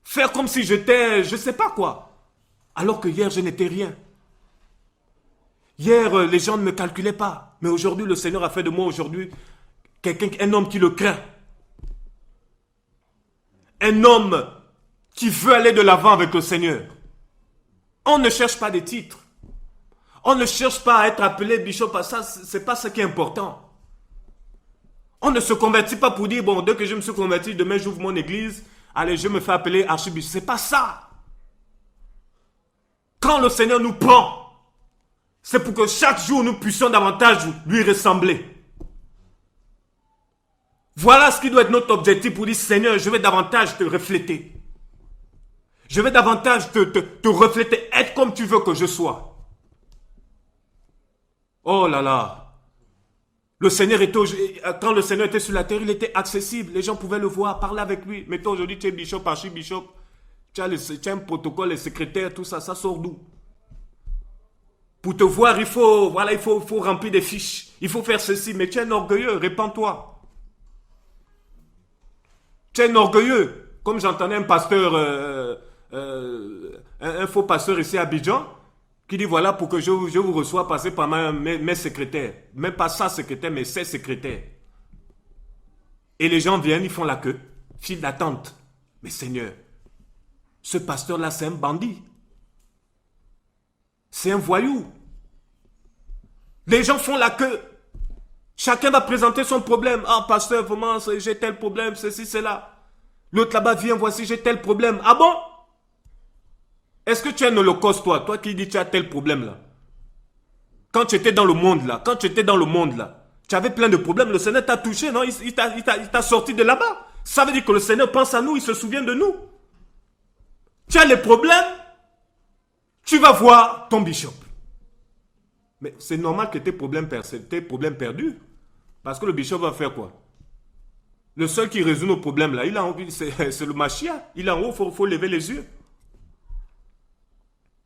Faire comme si j'étais, je ne sais pas quoi. Alors que hier, je n'étais rien. Hier, les gens ne me calculaient pas. Mais aujourd'hui, le Seigneur a fait de moi aujourd'hui un homme qui le craint. Un homme qui veut aller de l'avant avec le Seigneur. On ne cherche pas des titres. On ne cherche pas à être appelé bishop. Ça, c'est pas ce qui est important. On ne se convertit pas pour dire, bon, dès que je me suis converti, demain j'ouvre mon église, allez, je me fais appeler archibishop. C'est pas ça. Quand le Seigneur nous prend, c'est pour que chaque jour nous puissions davantage lui ressembler. Voilà ce qui doit être notre objectif pour dire, Seigneur, je vais davantage te refléter. Je vais davantage te refléter, être comme tu veux que je sois. Oh là là. Le Seigneur quand le Seigneur était sur la terre, il était accessible. Les gens pouvaient le voir, parler avec lui. Mais toi aujourd'hui, tu es bishop, archibishop. Tu as un protocole, les secrétaires, tout ça, ça sort d'où? Pour te voir, il faut remplir des fiches. Il faut faire ceci. Mais tu es un orgueilleux, répands-toi. Tu es un orgueilleux. Comme j'entendais un pasteur, un faux pasteur ici à Abidjan, qui dit voilà pour que je vous reçois passer par mes secrétaires. Même pas sa secrétaire, mais ses secrétaires. Et les gens viennent, ils font la queue. File d'attente. Mais Seigneur, ce pasteur-là, c'est un bandit. C'est un voyou. Les gens font la queue. Chacun va présenter son problème. Ah, pasteur, vraiment, j'ai tel problème, ceci, cela. L'autre là-bas vient, voici, j'ai tel problème. Ah bon? Est-ce que tu es un holocauste, toi qui dis tu as tel problème là? Quand tu étais dans le monde là, tu avais plein de problèmes, le Seigneur t'a touché, non? Il t'a sorti de là-bas. Ça veut dire que le Seigneur pense à nous, il se souvient de nous. Tu as les problèmes, tu vas voir ton bishop. Mais c'est normal que tes problèmes perdus. Parce que le bishop va faire quoi? Le seul qui résout nos problèmes là, c'est le Mashiach. Il est en haut, il faut lever les yeux.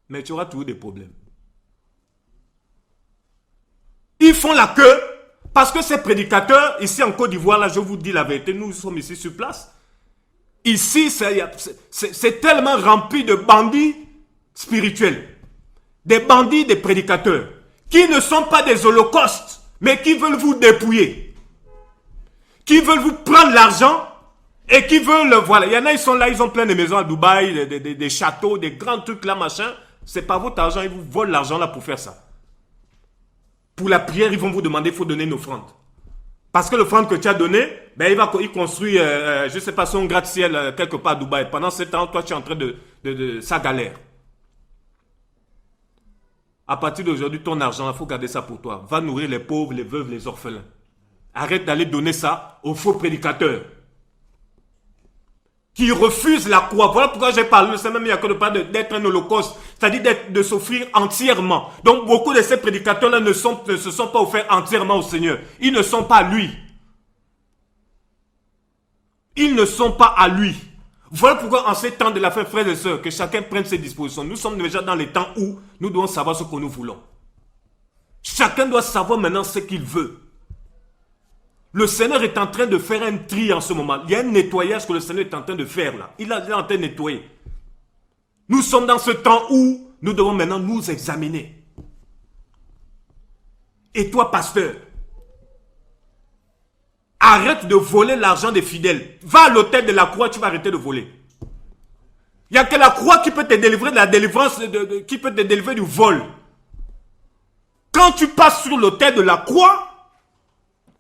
Mais tu auras toujours des problèmes. Ils font la queue parce que ces prédicateurs, ici en Côte d'Ivoire, là, je vous dis la vérité, nous sommes ici sur place. Ici, c'est tellement rempli de bandits spirituels. Des bandits, des prédicateurs, qui ne sont pas des holocaustes, mais qui veulent vous dépouiller. Qui veulent vous prendre l'argent et qui veulent, voilà. Il y en a, ils sont là, ils ont plein de maisons à Dubaï, des châteaux, des grands trucs là, machin. C'est pas votre argent, ils vous volent l'argent là pour faire ça. Pour la prière, ils vont vous demander, il faut donner une offrande. Parce que l'offrande que tu as donnée, ben il construit, je sais pas, son gratte-ciel quelque part à Dubaï. Pendant ce temps, toi, tu es en train de sa galère. À partir d'aujourd'hui, ton argent, il faut garder ça pour toi. Va nourrir les pauvres, les veuves, les orphelins. Arrête d'aller donner ça aux faux prédicateurs. qui refuse la croix. Voilà pourquoi j'ai parlé, le Seigneur m'a mis à cœur de parler d'être un holocauste, c'est-à-dire de s'offrir entièrement. Donc beaucoup de ces prédicateurs-là ne se sont pas offerts entièrement au Seigneur. Ils ne sont pas à lui. Ils ne sont pas à lui. Voilà pourquoi en ces temps de la fin, frères et sœurs, que chacun prenne ses dispositions. Nous sommes déjà dans les temps où nous devons savoir ce que nous voulons. Chacun doit savoir maintenant ce qu'il veut. Le Seigneur est en train de faire un tri en ce moment. Il y a un nettoyage que le Seigneur est en train de faire là. Il est en train de nettoyer. Nous sommes dans ce temps où nous devons maintenant nous examiner. Et toi, pasteur, arrête de voler l'argent des fidèles. Va à l'autel de la croix, tu vas arrêter de voler. Il n'y a que la croix qui peut te délivrer de la délivrance, qui peut te délivrer du vol. Quand tu passes sur l'autel de la croix,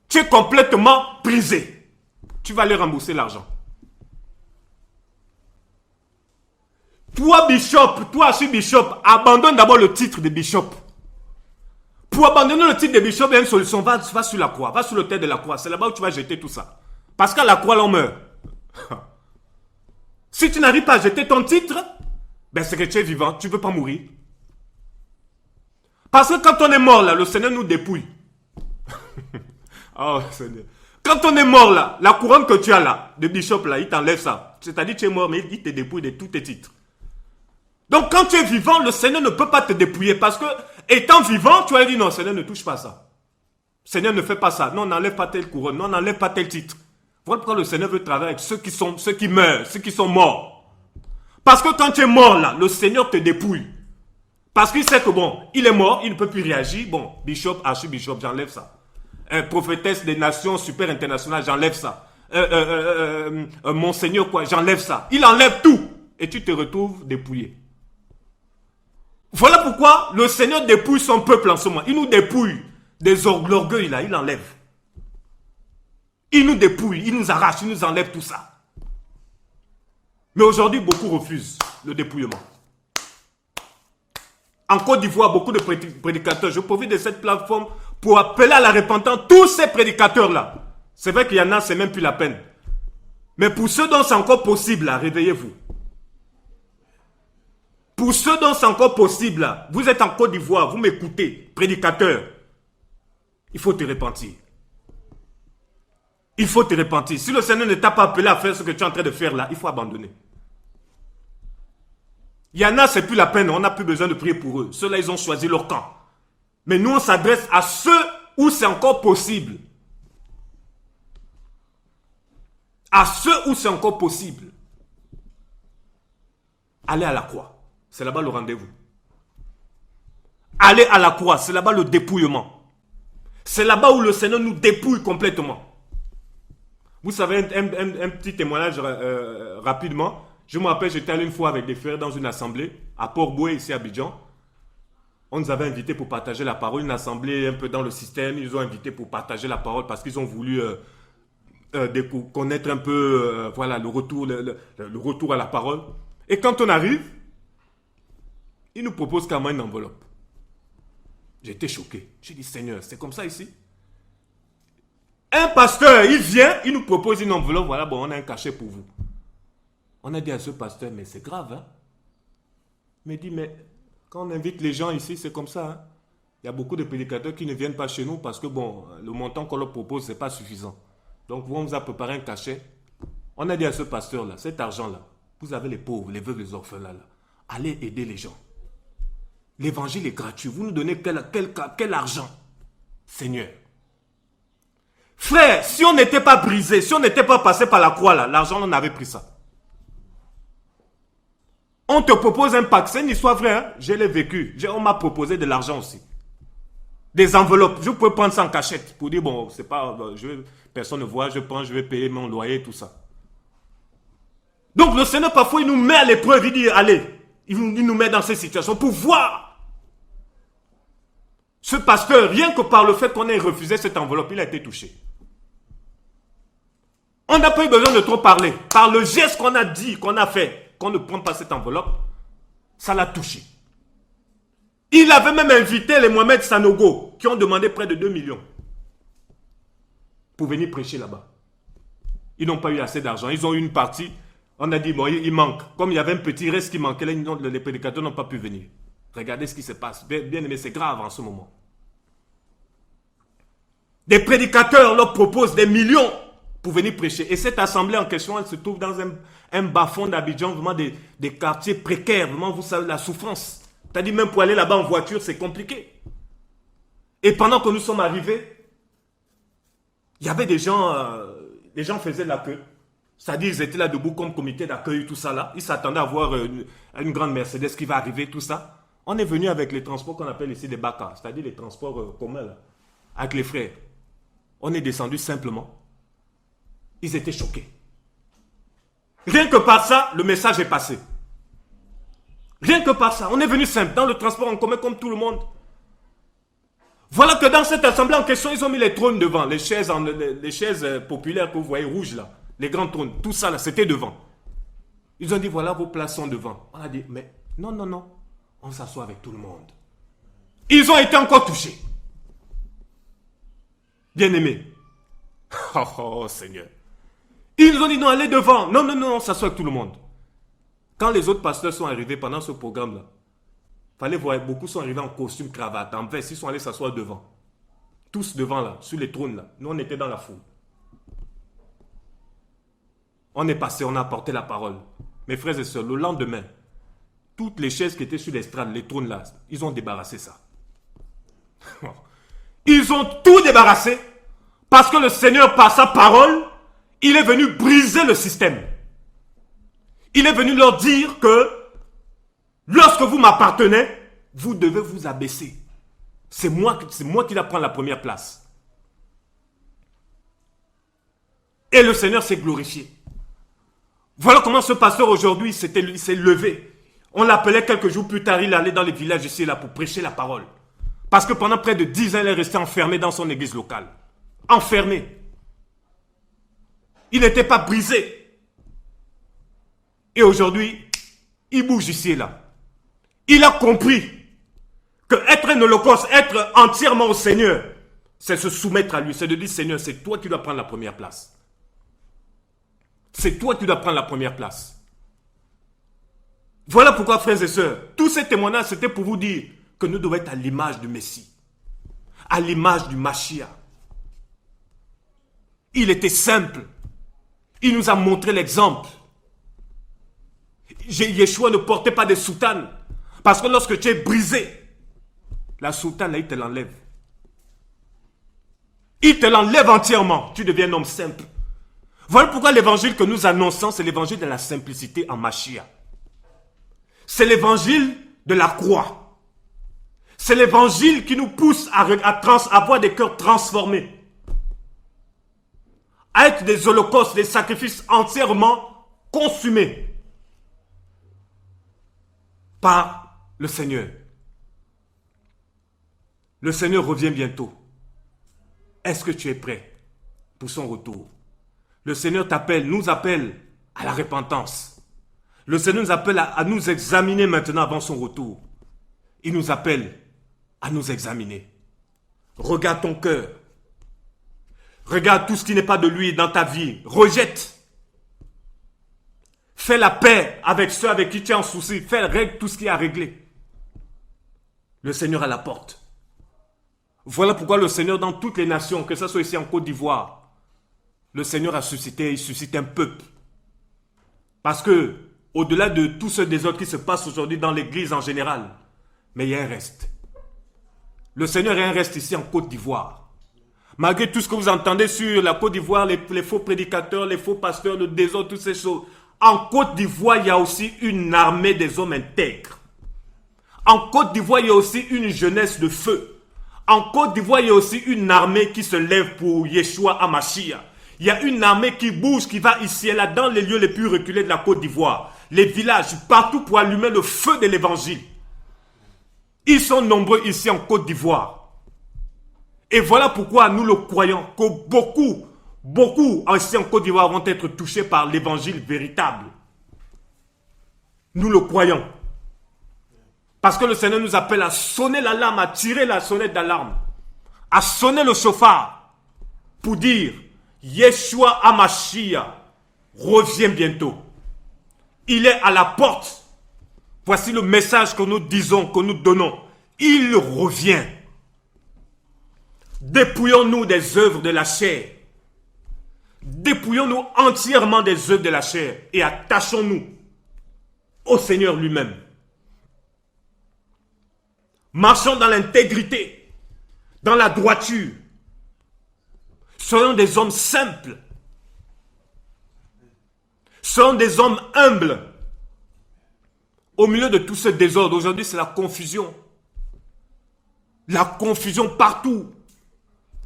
tu es complètement brisé. Tu vas aller rembourser l'argent. Toi, Bishop, toi, archibishop, abandonne d'abord le titre de Bishop. Pour abandonner le titre de Bishop, il y a une solution. Va sur la croix, va sur l'autel de la croix. C'est là-bas où tu vas jeter tout ça. Parce qu'à la croix, l'on meurt. Si tu n'arrives pas à jeter ton titre, ben c'est que tu es vivant, tu ne peux pas mourir. Parce que quand on est mort là, le Seigneur nous dépouille. Oh Seigneur. Quand on est mort là, la couronne que tu as là, de Bishop là, il t'enlève ça. C'est-à-dire tu es mort, mais il te dépouille de tous tes titres. Donc quand tu es vivant, le Seigneur ne peut pas te dépouiller. Parce que, étant vivant, tu as dit non, Seigneur ne touche pas ça. Seigneur ne fait pas ça. Non, n'enlève pas telle couronne. Non, n'enlève pas tel titre. Voilà pourquoi le Seigneur veut travailler avec ceux qui meurent, ceux qui sont morts. Parce que quand tu es mort là, le Seigneur te dépouille. Parce qu'il sait que bon, il est mort, il ne peut plus réagir. Bon, Bishop, archibishop, j'enlève ça. Prophétesse des nations super internationales, j'enlève ça. Monseigneur quoi, j'enlève ça. Il enlève tout. Et tu te retrouves dépouillé. Voilà pourquoi le Seigneur dépouille son peuple en ce moment. Il nous dépouille des l'orgueil là, il enlève. Il nous dépouille, il nous arrache, il nous enlève tout ça. Mais aujourd'hui, beaucoup refusent le dépouillement. En Côte d'Ivoire, beaucoup de prédicateurs, je profite de cette plateforme pour appeler à la repentance tous ces prédicateurs-là. C'est vrai qu'il y en a, c'est même plus la peine. Mais pour ceux dont c'est encore possible, réveillez-vous. Pour ceux dont c'est encore possible, là, vous êtes en Côte d'Ivoire, vous m'écoutez, prédicateur, il faut te repentir. Il faut te repentir. Si le Seigneur ne t'a pas appelé à faire ce que tu es en train de faire là, il faut abandonner. Il y en a, c'est plus la peine, on n'a plus besoin de prier pour eux. Ceux-là, ils ont choisi leur camp. Mais nous, on s'adresse à ceux où c'est encore possible. À ceux où c'est encore possible. Allez à la croix. C'est là-bas le rendez-vous. Allez à la croix. C'est là-bas le dépouillement. C'est là-bas où le Seigneur nous dépouille complètement. Vous savez, un petit témoignage rapidement. Je me rappelle, j'étais allé une fois avec des frères dans une assemblée à Port-Boué, ici à Abidjan. On nous avait invités pour partager la parole. Une assemblée un peu dans le système. Ils nous ont invités pour partager la parole parce qu'ils ont voulu connaître un peu voilà, le retour à la parole. Et quand on arrive, ils nous proposent carrément une enveloppe. J'étais choqué. J'ai dit, Seigneur, c'est comme ça ici? Un pasteur, il vient, il nous propose une enveloppe. Voilà, bon, on a un cachet pour vous. On a dit à ce pasteur, mais c'est grave, hein? Il me dit, mais quand on invite les gens ici, c'est comme ça, hein? Il y a beaucoup de prédicateurs qui ne viennent pas chez nous parce que, bon, le montant qu'on leur propose, ce n'est pas suffisant. Donc, on vous a préparé un cachet. On a dit à ce pasteur-là, cet argent-là, vous avez les pauvres, les veuves, les orphelins, là. Allez aider les gens. L'évangile est gratuit. Vous nous donnez quel argent? Seigneur. Frère, si on n'était pas brisé, si on n'était pas passé par la croix, là, l'argent, on avait pris ça. On te propose un pack, c'est une histoire vraie, hein? Je l'ai vécu. On m'a proposé de l'argent aussi. Des enveloppes. Je peux prendre ça en cachette pour dire, bon, c'est pas, personne ne voit, je prends, je vais payer mon loyer, tout ça. Donc le Seigneur, parfois, il nous met à l'épreuve, il dit, allez, il nous met dans ces situations pour voir. Ce pasteur, rien que par le fait qu'on ait refusé cette enveloppe, il a été touché. On n'a pas eu besoin de trop parler. Par le geste qu'on a dit, qu'on a fait, qu'on ne prend pas cette enveloppe, ça l'a touché. Il avait même invité les Mohamed Sanogo, qui ont demandé près de 2 millions pour venir prêcher là-bas. Ils n'ont pas eu assez d'argent. Ils ont eu une partie, On a dit, bon, il manque. Comme il y avait un petit reste qui manquait, les prédicateurs n'ont pas pu venir. Regardez ce qui se passe. Bien aimé, c'est grave en ce moment. Des prédicateurs leur proposent des millions pour venir prêcher. Et cette assemblée en question, elle se trouve dans un bas-fond d'Abidjan, vraiment des quartiers précaires. Vraiment, vous savez, la souffrance. C'est-à-dire, même pour aller là-bas en voiture, c'est compliqué. Et pendant que nous sommes arrivés, il y avait des gens, les gens faisaient la queue. C'est-à-dire, ils étaient là debout comme comité d'accueil, tout ça là. Ils s'attendaient à voir une grande Mercedes qui va arriver, tout ça. On est venu avec les transports qu'on appelle ici des BACA, c'est-à-dire les transports communs, là, avec les frères. On est descendu simplement. Ils étaient choqués. Rien que par ça, le message est passé. Rien que par ça. On est venu simple, dans le transport en commun comme tout le monde. Voilà que dans cette assemblée en question, ils ont mis les trônes devant, les chaises populaires que vous voyez rouges là, les grands trônes, tout ça là, c'était devant. Ils ont dit, voilà, vos places sont devant. On a dit, mais non, non, non, on s'assoit avec tout le monde. Ils ont été encore touchés. Bien-aimés. Oh, oh, Seigneur. Ils nous ont dit, non, allez devant. Non, non, non, on s'assoit avec tout le monde. Quand les autres pasteurs sont arrivés pendant ce programme-là, fallait voir, beaucoup sont arrivés en costume, cravate, en veste, ils sont allés s'asseoir devant. Tous devant là, sur les trônes là. Nous, on était dans la foule. On est passé, on a apporté la parole. Mes frères et sœurs, le lendemain, toutes les chaises qui étaient sur l'estrade, les trônes là, ils ont débarrassé ça. Ils ont tout débarrassé parce que le Seigneur, par sa parole, il est venu briser le système. Il est venu leur dire que lorsque vous m'appartenez, vous devez vous abaisser. C'est moi qui dois prendre la première place. Et le Seigneur s'est glorifié. Voilà comment ce pasteur aujourd'hui s'est levé. On l'appelait quelques jours plus tard, il allait dans les villages ici là pour prêcher la parole. Parce que pendant près de 10 ans, il est resté enfermé dans son église locale. Enfermé. Il n'était pas brisé. Et aujourd'hui, il bouge ici et là. Il a compris que être un holocauste, être entièrement au Seigneur, c'est se soumettre à lui. C'est de dire, Seigneur, c'est toi qui dois prendre la première place. C'est toi qui dois prendre la première place. Voilà pourquoi, frères et sœurs, tous ces témoignages, c'était pour vous dire que nous devons être à l'image du Messie, à l'image du Mashiach. Il était simple. Il nous a montré l'exemple. Yeshua ne portait pas de soutane. Parce que lorsque tu es brisé, la soutane, là, il te l'enlève. Il te l'enlève entièrement. Tu deviens un homme simple. Voilà pourquoi l'évangile que nous annonçons, c'est l'évangile de la simplicité en Mashiach. C'est l'évangile de la croix. C'est l'évangile qui nous pousse à avoir des cœurs transformés. À être des holocaustes, des sacrifices entièrement consumés par le Seigneur. Le Seigneur revient bientôt. Est-ce que tu es prêt pour son retour? Le Seigneur t'appelle, nous appelle à la repentance. Le Seigneur nous appelle à nous examiner maintenant avant son retour. Il nous appelle à nous examiner. Regarde ton cœur. Regarde tout ce qui n'est pas de lui dans ta vie. Rejette. Fais la paix avec ceux avec qui tu es en souci. Règle tout ce qui est à régler. Le Seigneur à la porte. Voilà pourquoi le Seigneur dans toutes les nations, que ce soit ici en Côte d'Ivoire, le Seigneur a suscité, il suscite un peuple. Parce que, au-delà de tout ce désordre qui se passe aujourd'hui dans l'église en général, mais il y a un reste. Le Seigneur a un reste ici en Côte d'Ivoire. Malgré tout ce que vous entendez sur la Côte d'Ivoire, les faux prédicateurs, les faux pasteurs, le désordre, toutes ces choses. En Côte d'Ivoire, il y a aussi une armée des hommes intègres. En Côte d'Ivoire, il y a aussi une jeunesse de feu. En Côte d'Ivoire, il y a aussi une armée qui se lève pour Yeshua HaMashiach. Il y a une armée qui bouge, qui va ici et là, dans les lieux les plus reculés de la Côte d'Ivoire. Les villages, partout pour allumer le feu de l'évangile. Ils sont nombreux ici en Côte d'Ivoire. Et voilà pourquoi nous le croyons, que beaucoup ici en Côte d'Ivoire vont être touchés par l'évangile véritable. Nous le croyons. Parce que le Seigneur nous appelle à sonner l'alarme, à tirer la sonnette d'alarme, à sonner le chauffard pour dire Yeshua HaMashiach revient bientôt. Il est à la porte. Voici le message que nous disons, que nous donnons. Il revient. Dépouillons-nous des œuvres de la chair. Dépouillons-nous entièrement des œuvres de la chair et attachons-nous au Seigneur lui-même. Marchons dans l'intégrité, dans la droiture. Soyons des hommes simples. Soyons des hommes humbles. Au milieu de tout ce désordre, aujourd'hui c'est la confusion. La confusion partout.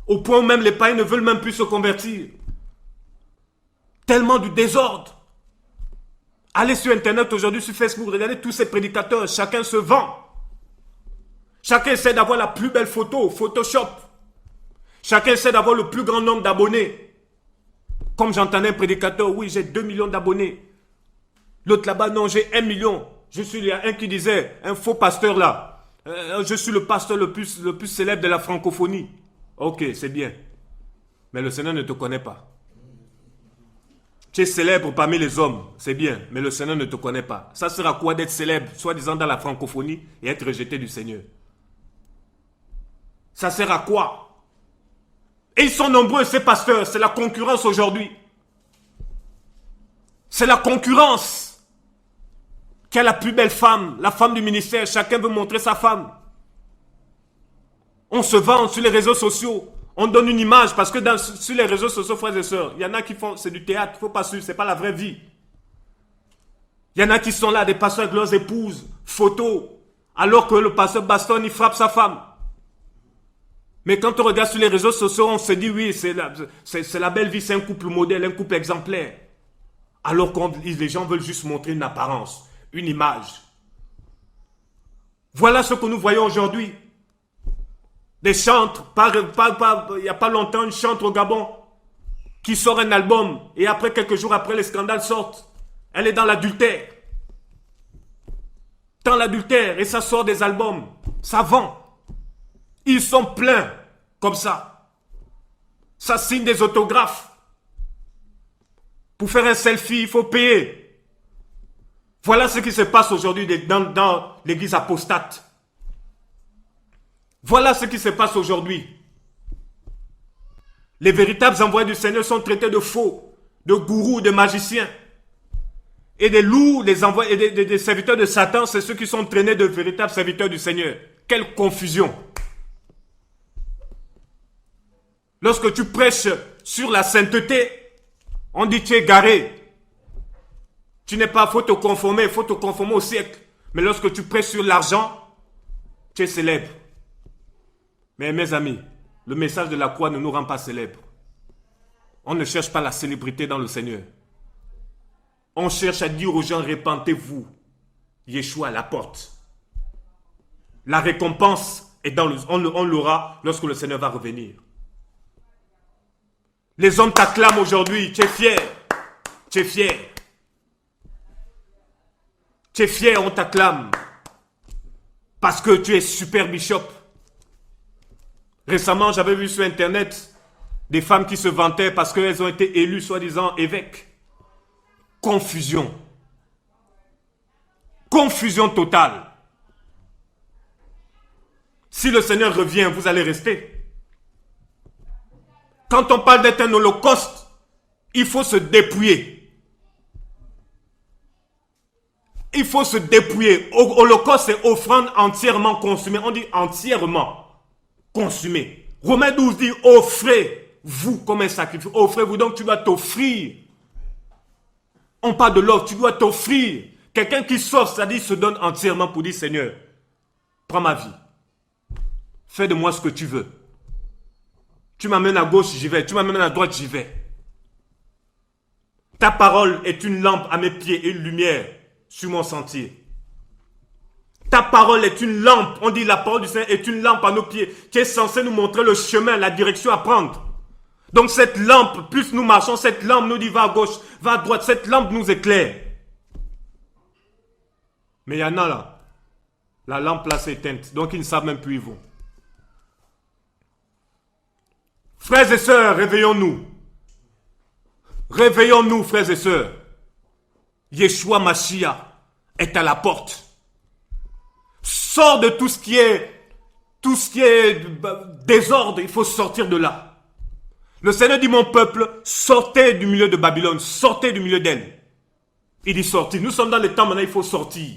Au point où même les païens ne veulent même plus se convertir. Tellement du désordre. Allez sur Internet aujourd'hui, sur Facebook, regardez tous ces prédicateurs. Chacun se vend. Chacun essaie d'avoir la plus belle photo, Photoshop. Chacun essaie d'avoir le plus grand nombre d'abonnés. Comme j'entendais un prédicateur, oui, j'ai 2 millions d'abonnés. L'autre là-bas, non, j'ai 1 million. Il y a un qui disait, un faux pasteur là. Je suis le pasteur le plus célèbre de la francophonie. Ok, c'est bien. Mais le Seigneur ne te connaît pas. Tu es célèbre parmi les hommes, c'est bien, mais le Seigneur ne te connaît pas. Ça sert à quoi d'être célèbre, soi-disant dans la francophonie, et être rejeté du Seigneur? Ça sert à quoi? Et ils sont nombreux, ces pasteurs, c'est la concurrence aujourd'hui. C'est la concurrence. Qui a la plus belle femme, la femme du ministère, chacun veut montrer sa femme. On se vend sur les réseaux sociaux. On donne une image parce que sur les réseaux sociaux, frères et sœurs, il y en a qui font, c'est du théâtre, il ne faut pas suivre, ce n'est pas la vraie vie. Il y en a qui sont là, des pasteurs avec leurs épouses, photos, alors que le pasteur bastonne, il frappe sa femme. Mais quand on regarde sur les réseaux sociaux, on se dit oui, c'est la belle vie, c'est un couple modèle, un couple exemplaire. Alors que les gens veulent juste montrer une apparence, une image. Voilà ce que nous voyons aujourd'hui. Des chantres, il n'y a pas longtemps, une chantre au Gabon qui sort un album et après, quelques jours après, les scandales sortent. Elle est dans l'adultère. Dans l'adultère et ça sort des albums. Ça vend. Ils sont pleins comme ça. Ça signe des autographes. Pour faire un selfie, il faut payer. Voilà ce qui se passe aujourd'hui dans l'église apostate. Voilà ce qui se passe aujourd'hui. Les véritables envoyés du Seigneur sont traités de faux, de gourous, de magiciens. Et des loups, des serviteurs de Satan, c'est ceux qui sont traînés de véritables serviteurs du Seigneur. Quelle confusion! Lorsque tu prêches sur la sainteté, on dit tu es garé. Tu n'es pas, faut te conformer au siècle. Mais lorsque tu prêches sur l'argent, tu es célèbre. Mais mes amis, le message de la croix ne nous rend pas célèbres. On ne cherche pas la célébrité dans le Seigneur. On cherche à dire aux gens, répentez-vous. Yeshua à la porte. La récompense est on l'aura lorsque le Seigneur va revenir. Les hommes t'acclament aujourd'hui, tu es fier. Tu es fier. Tu es fier, on t'acclame. Parce que tu es super bishop. Récemment, j'avais vu sur Internet des femmes qui se vantaient parce qu'elles ont été élues, soi-disant, évêques. Confusion. Confusion totale. Si le Seigneur revient, vous allez rester. Quand on parle d'être un holocauste, il faut se dépouiller. Il faut se dépouiller. Holocauste, c'est offrande entièrement consumée. On dit entièrement consumée. Romains 12 dit, offrez-vous comme un sacrifice. Offrez-vous, donc tu dois t'offrir. On parle de l'offre, tu dois t'offrir. Quelqu'un qui s'offre, c'est-à-dire se donne entièrement pour dire, Seigneur, prends ma vie. Fais de moi ce que tu veux. Tu m'amènes à gauche, j'y vais. Tu m'amènes à droite, j'y vais. Ta parole est une lampe à mes pieds et une lumière sur mon sentier. Ta parole est une lampe. On dit la parole du Seigneur est une lampe à nos pieds qui est censée nous montrer le chemin, la direction à prendre. Donc cette lampe, plus nous marchons, cette lampe nous dit va à gauche, va à droite. Cette lampe nous éclaire. Mais il y en a là. La lampe là s'est éteinte. Donc ils ne savent même plus où ils vont. Frères et sœurs, réveillons-nous. Réveillons-nous, frères et sœurs. Yeshua Mashiach est à la porte. Sors de tout ce qui est désordre, il faut sortir de là. Le Seigneur dit, mon peuple, sortez du milieu de Babylone, sortez du milieu d'elle. Il dit sortir. Nous sommes dans le temps maintenant, il faut sortir.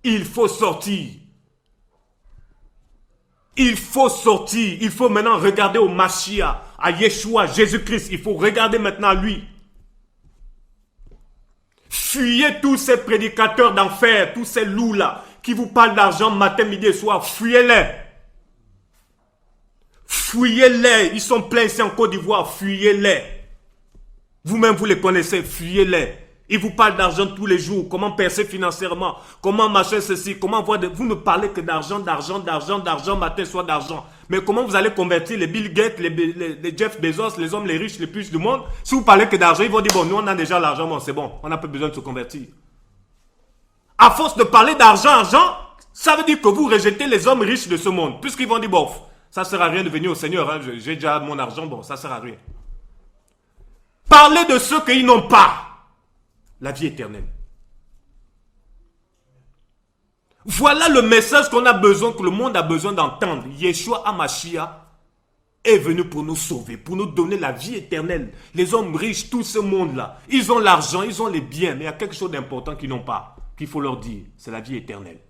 Il faut sortir. Il faut sortir. Il faut maintenant regarder au Mashiach, à Yeshua, Jésus-Christ. Il faut regarder maintenant à lui. Fuyez tous ces prédicateurs d'enfer, tous ces loups-là, qui vous parlent d'argent matin, midi et soir. Fuyez-les. Fuyez-les. Ils sont pleins ici en Côte d'Ivoire. Fuyez-les. Vous-même, vous les connaissez. Fuyez-les. Ils vous parlent d'argent tous les jours. Comment percer financièrement. Comment machin ceci. Comment voir vous ne parlez que d'argent, matin, soir d'argent. Mais comment vous allez convertir les Bill Gates, les Jeff Bezos, les hommes les riches les plus du monde? Si vous parlez que d'argent, ils vont dire, bon, nous on a déjà l'argent, bon, c'est bon. On n'a pas besoin de se convertir. À force de parler d'argent, ça veut dire que vous rejetez les hommes riches de ce monde. Puisqu'ils vont dire, bon, ça ne sert à rien de venir au Seigneur. Hein, j'ai déjà mon argent, bon, ça ne sert à rien. Parlez de ceux qu'ils n'ont pas. La vie éternelle. Voilà le message qu'on a besoin, que le monde a besoin d'entendre. Yeshua HaMashiach est venu pour nous sauver, pour nous donner la vie éternelle. Les hommes riches, tout ce monde-là, ils ont l'argent, ils ont les biens, mais il y a quelque chose d'important qu'ils n'ont pas, qu'il faut leur dire, c'est la vie éternelle.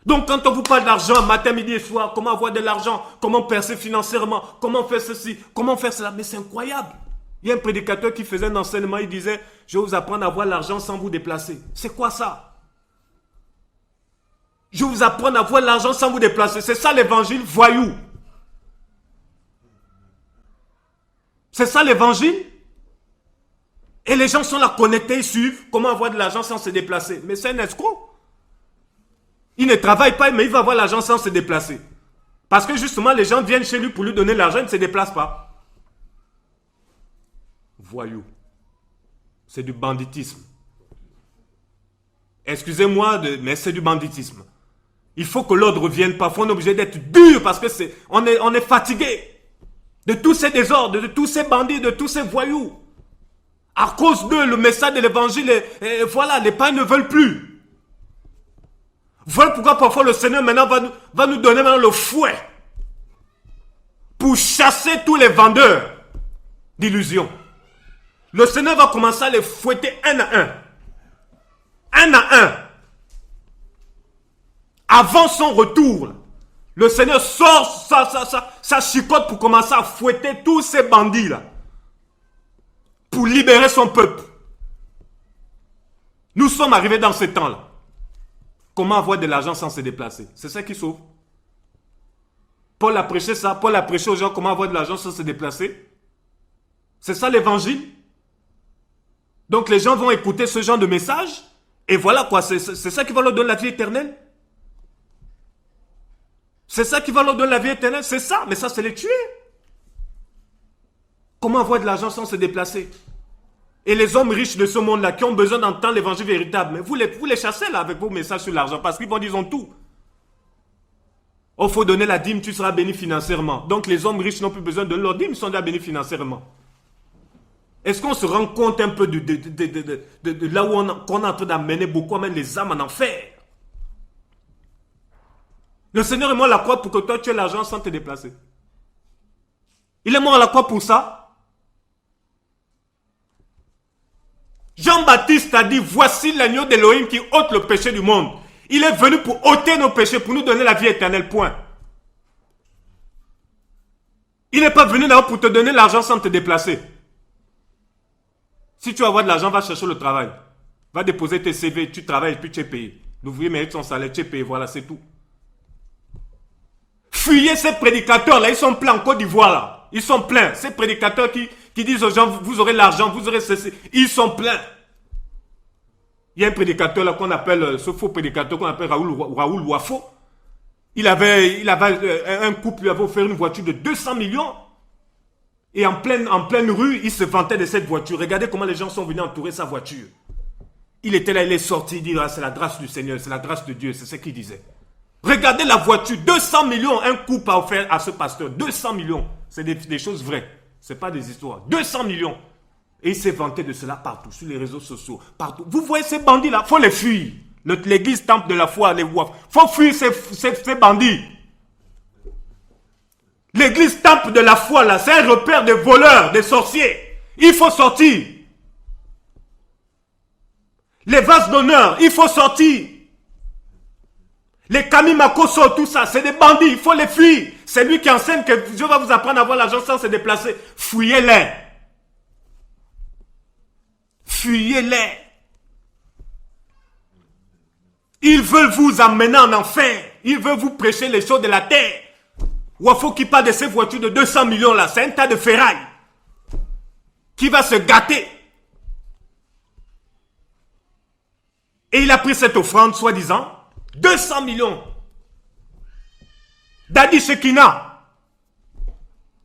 Donc quand on vous parle d'argent, matin, midi et soir, comment avoir de l'argent, comment percer financièrement, comment faire ceci, comment faire cela, mais c'est incroyable. Il y a un prédicateur qui faisait un enseignement, il disait, je vais vous apprendre à avoir l'argent sans vous déplacer. C'est quoi ça? Je vais vous apprendre à avoir l'argent sans vous déplacer. C'est ça l'évangile voyou. C'est ça l'évangile. Et les gens sont là connectés, ils suivent comment avoir de l'argent sans se déplacer. Mais c'est un escroc. Il ne travaille pas, mais il va avoir l'argent sans se déplacer. Parce que justement, les gens viennent chez lui pour lui donner l'argent, il ne se déplace pas. Voyou. C'est du banditisme. Excusez-moi, mais c'est du banditisme. Il faut que l'ordre vienne. Parfois, on est obligé d'être dur parce que on est fatigué de tous ces désordres, de tous ces bandits, de tous ces voyous. À cause d'eux, le message de l'évangile, voilà, les païens ne veulent plus. Voilà pourquoi parfois le Seigneur maintenant va nous donner maintenant le fouet pour chasser tous les vendeurs d'illusions. Le Seigneur va commencer à les fouetter un à un. Un à un. Avant son retour, le Seigneur sort sa chicotte pour commencer à fouetter tous ces bandits-là. Pour libérer son peuple. Nous sommes arrivés dans ce temps-là. Comment avoir de l'argent sans se déplacer? C'est ça qui sauve. Paul a prêché ça. Paul a prêché aux gens comment avoir de l'argent sans se déplacer. C'est ça l'évangile. Donc les gens vont écouter ce genre de message. Et voilà quoi, c'est ça qui va leur donner la vie éternelle. C'est ça qui va leur donner la vie éternelle, c'est ça. Mais ça, c'est les tuer. Comment avoir de l'argent sans se déplacer? Et les hommes riches de ce monde-là qui ont besoin d'entendre l'évangile véritable, mais vous les chassez là avec vos messages sur l'argent parce qu'ils vont dire ils ont tout. Oh, faut donner la dîme, tu seras béni financièrement. Donc les hommes riches n'ont plus besoin de leur dîme, ils sont déjà bénis financièrement. Est-ce qu'on se rend compte un peu de là où qu'on est en train d'amener beaucoup, même les âmes en enfer? Le Seigneur est mort à la croix pour que toi tu aies l'argent sans te déplacer. Il est mort à la croix pour ça. Jean-Baptiste a dit, voici l'agneau d'Élohim qui ôte le péché du monde. Il est venu pour ôter nos péchés, pour nous donner la vie éternelle, point. Il n'est pas venu là pour te donner l'argent sans te déplacer. Si tu vas avoir de l'argent, va chercher le travail. Va déposer tes CV, tu travailles, puis tu es payé. L'ouvrier mérite son salaire, tu es payé, voilà, c'est tout. Fuyez ces prédicateurs là, ils sont pleins en Côte d'Ivoire là. Ils sont pleins. Ces prédicateurs qui disent aux gens, vous aurez l'argent, vous aurez ceci. Ils sont pleins. Il y a un prédicateur là qu'on appelle, ce faux prédicateur qu'on appelle Raoul Wafo. Il avait un couple lui avait offert une voiture de 200 millions. Et en pleine rue, il se vantait de cette voiture. Regardez comment les gens sont venus entourer sa voiture. Il était là, il est sorti, il dit, ah, c'est la grâce du Seigneur, c'est la grâce de Dieu, c'est ce qu'il disait. Regardez la voiture, 200 millions, un couple a offert à ce pasteur, 200 millions. C'est des choses vraies, ce n'est pas des histoires. 200 millions. Et il s'est vanté de cela partout, sur les réseaux sociaux, partout. Vous voyez ces bandits-là, il faut les fuir. L'église temple de la foi, les WAF. Il faut fuir ces bandits. L'église temple de la foi, là, c'est un repère des voleurs, des sorciers. Il faut sortir. Les vases d'honneur, il faut sortir. Les Kamimakoso, tout ça, c'est des bandits, il faut les fuir. C'est lui qui enseigne que Dieu va vous apprendre à avoir l'argent sans se déplacer. Fuyez-les. Fuyez-les. Ils veulent vous amener en enfer. Ils veulent vous prêcher les choses de la terre. Wafo qui parle de ces voitures de 200 millions là, c'est un tas de ferraille. Qui va se gâter. Et il a pris cette offrande, soi-disant, 200 millions. Dadi Shekina.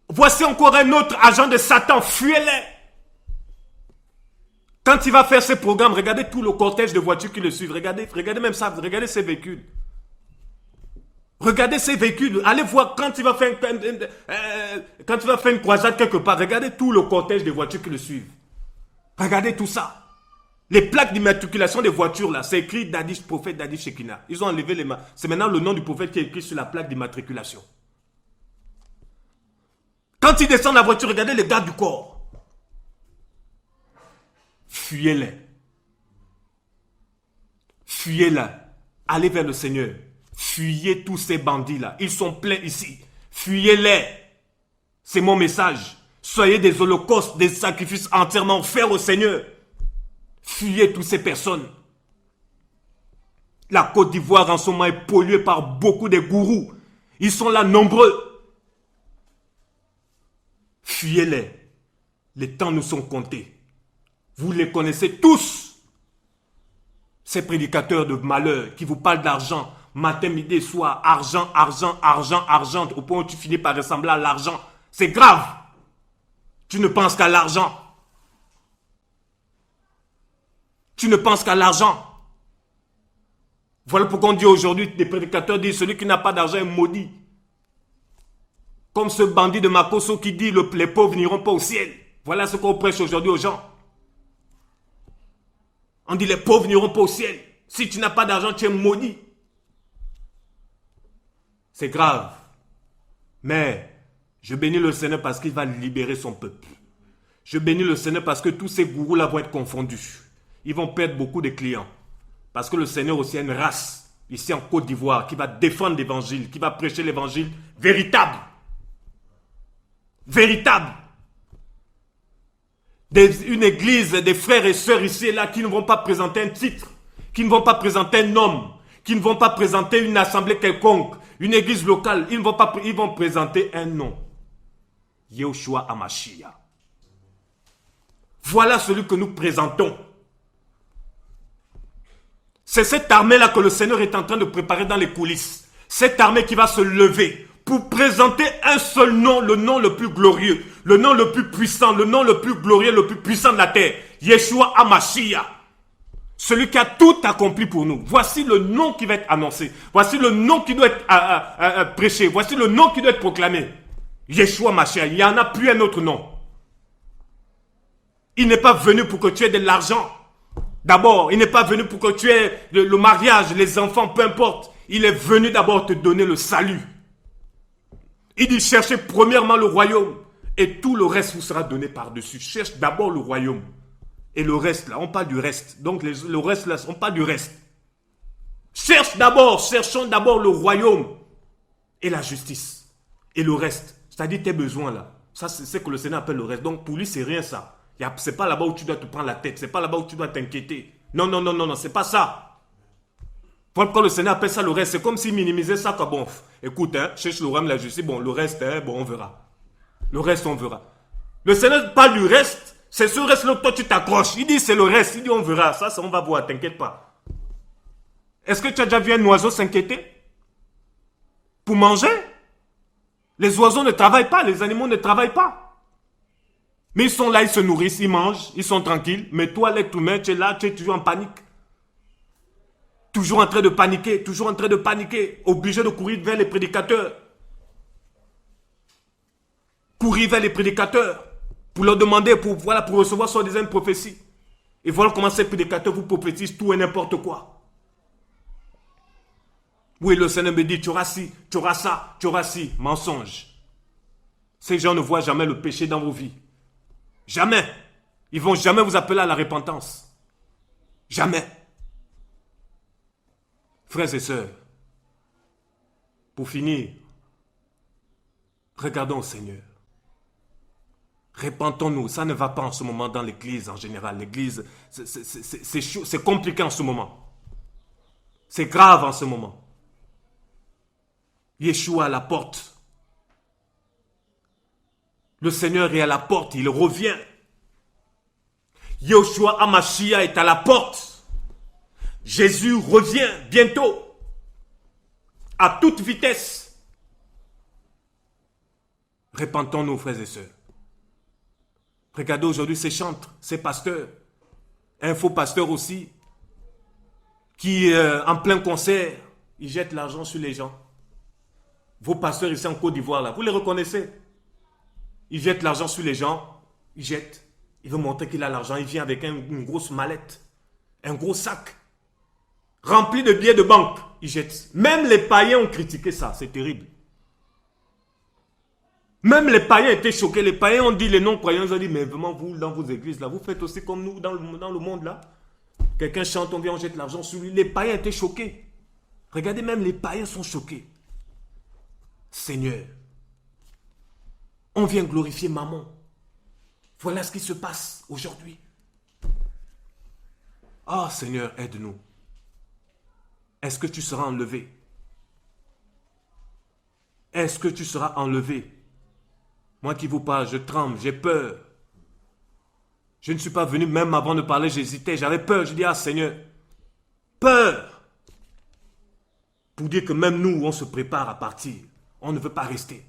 Voici encore un autre agent de Satan. Fuyez-les. Quand il va faire ce programme, regardez tout le cortège de voitures qui le suivent. Regardez même ça. Regardez ces véhicules. Regardez ces véhicules. Allez voir quand il va faire une croisade quelque part. Regardez tout le cortège de voitures qui le suivent. Regardez tout ça. Les plaques d'immatriculation des voitures, là, c'est écrit prophète Dadi Shekina. Ils ont enlevé les mains. C'est maintenant le nom du prophète qui est écrit sur la plaque d'immatriculation. Quand ils descendent la voiture, regardez les gardes du corps. Fuyez-les. Fuyez-les. Allez vers le Seigneur. Fuyez tous ces bandits-là. Ils sont pleins ici. Fuyez-les. C'est mon message. Soyez des holocaustes, des sacrifices entièrement offerts au Seigneur. Fuyez toutes ces personnes. La Côte d'Ivoire en ce moment est polluée par beaucoup de gourous. Ils sont là nombreux. Fuyez-les. Les temps nous sont comptés. Vous les connaissez tous. Ces prédicateurs de malheur qui vous parlent d'argent, matin, midi et soir. Argent, argent, argent, argent. Au point où tu finis par ressembler à l'argent. C'est grave. Tu ne penses qu'à l'argent. Tu ne penses qu'à l'argent. Voilà pourquoi on dit aujourd'hui, les prédicateurs disent, celui qui n'a pas d'argent est maudit. Comme ce bandit de Makoso qui dit, les pauvres n'iront pas au ciel. Voilà ce qu'on prêche aujourd'hui aux gens. On dit, les pauvres n'iront pas au ciel. Si tu n'as pas d'argent, tu es maudit. C'est grave. Mais, je bénis le Seigneur parce qu'il va libérer son peuple. Je bénis le Seigneur parce que tous ces gourous-là vont être confondus. Ils vont perdre beaucoup de clients. Parce que le Seigneur aussi a une race, ici en Côte d'Ivoire, qui va défendre l'évangile, qui va prêcher l'évangile véritable. Véritable. Une église, des frères et sœurs ici et là qui ne vont pas présenter un titre, qui ne vont pas présenter un homme, qui ne vont pas présenter une assemblée quelconque, une église locale. Ils vont présenter un nom. Yahushua HaMashiach. Voilà celui que nous présentons. C'est cette armée-là que le Seigneur est en train de préparer dans les coulisses. Cette armée qui va se lever pour présenter un seul nom, le nom le plus glorieux, le nom le plus puissant, le nom le plus glorieux, le plus puissant de la terre. Yeshua HaMashiach. Celui qui a tout accompli pour nous. Voici le nom qui va être annoncé. Voici le nom qui doit être prêché. Voici le nom qui doit être proclamé. Yeshua HaMashiach. Il n'y en a plus un autre nom. Il n'est pas venu pour que tu aies de l'argent. D'abord, il n'est pas venu pour que tu aies le mariage, les enfants, peu importe. Il est venu d'abord te donner le salut. Il dit cherchez premièrement le royaume et tout le reste vous sera donné par-dessus. Cherche d'abord le royaume. Et le reste là, on parle du reste. Donc le reste là, on parle du reste. Cherchons d'abord le royaume et la justice. Et le reste, c'est-à-dire tes besoins là. Ça c'est ce que le Seigneur appelle le reste. Donc pour lui c'est rien ça. C'est pas là-bas où tu dois te prendre la tête. C'est pas là-bas où tu dois t'inquiéter. Non, c'est pas ça. Pourquoi le Seigneur appelle ça le reste? C'est comme s'il minimisait ça comme bon. Écoute, cherche le royaume, la justice. Bon, le reste, on verra. Le reste, on verra. Le Seigneur parle du reste. C'est ce reste-là que toi tu t'accroches. Il dit c'est le reste. Il dit on verra. Ça on va voir. T'inquiète pas. Est-ce que tu as déjà vu un oiseau s'inquiéter? Pour manger? Les oiseaux ne travaillent pas. Les animaux ne travaillent pas. Mais ils sont là, ils se nourrissent, ils mangent, ils sont tranquilles. Mais toi, l'être humain, tu es là, tu es toujours en panique. Toujours en train de paniquer, toujours en train de paniquer. Obligé de courir vers les prédicateurs. Courir vers les prédicateurs. Pour leur demander, pour recevoir soi-disant une prophétie. Et voilà comment ces prédicateurs vous prophétisent tout et n'importe quoi. Oui, le Seigneur me dit, tu auras ci, tu auras ça, tu auras ci. Mensonge. Ces gens ne voient jamais le péché dans vos vies. Jamais. Ils ne vont jamais vous appeler à la repentance. Jamais. Frères et sœurs, pour finir, regardons au Seigneur. Repentons-nous, ça ne va pas en ce moment dans l'église en général. L'église, c'est compliqué en ce moment. C'est grave en ce moment. Yeshua à la porte. Le Seigneur est à la porte, il revient. Yeshua Hamashia est à la porte. Jésus revient bientôt. À toute vitesse. Repentons-nous, frères et sœurs. Regardez aujourd'hui ces chantres, ces pasteurs, un faux pasteur aussi, qui en plein concert, ils jettent l'argent sur les gens. Vos pasteurs ici en Côte d'Ivoire, là, vous les reconnaissez? Ils jettent l'argent sur les gens, ils jettent. Il veut montrer qu'il a l'argent, il vient avec une grosse mallette, un gros sac, rempli de billets de banque, ils jettent. Même les païens ont critiqué ça, c'est terrible. Même les païens étaient choqués. Les païens ont dit, les non-croyants, ils ont dit, mais vraiment, vous, dans vos églises, là, vous faites aussi comme nous, dans le monde, là. Quelqu'un chante, on vient, on jette l'argent sur lui. Les païens étaient choqués. Regardez, même les païens sont choqués. Seigneur, on vient glorifier Maman. Voilà ce qui se passe aujourd'hui. Ah, Seigneur, aide-nous. Est-ce que tu seras enlevé? Est-ce que tu seras enlevé? Moi qui vous parle, je tremble, j'ai peur. Je ne suis pas venu, même avant de parler, j'hésitais, j'avais peur. Je dis, ah Seigneur, peur. Pour dire que même nous, on se prépare à partir. On ne veut pas rester.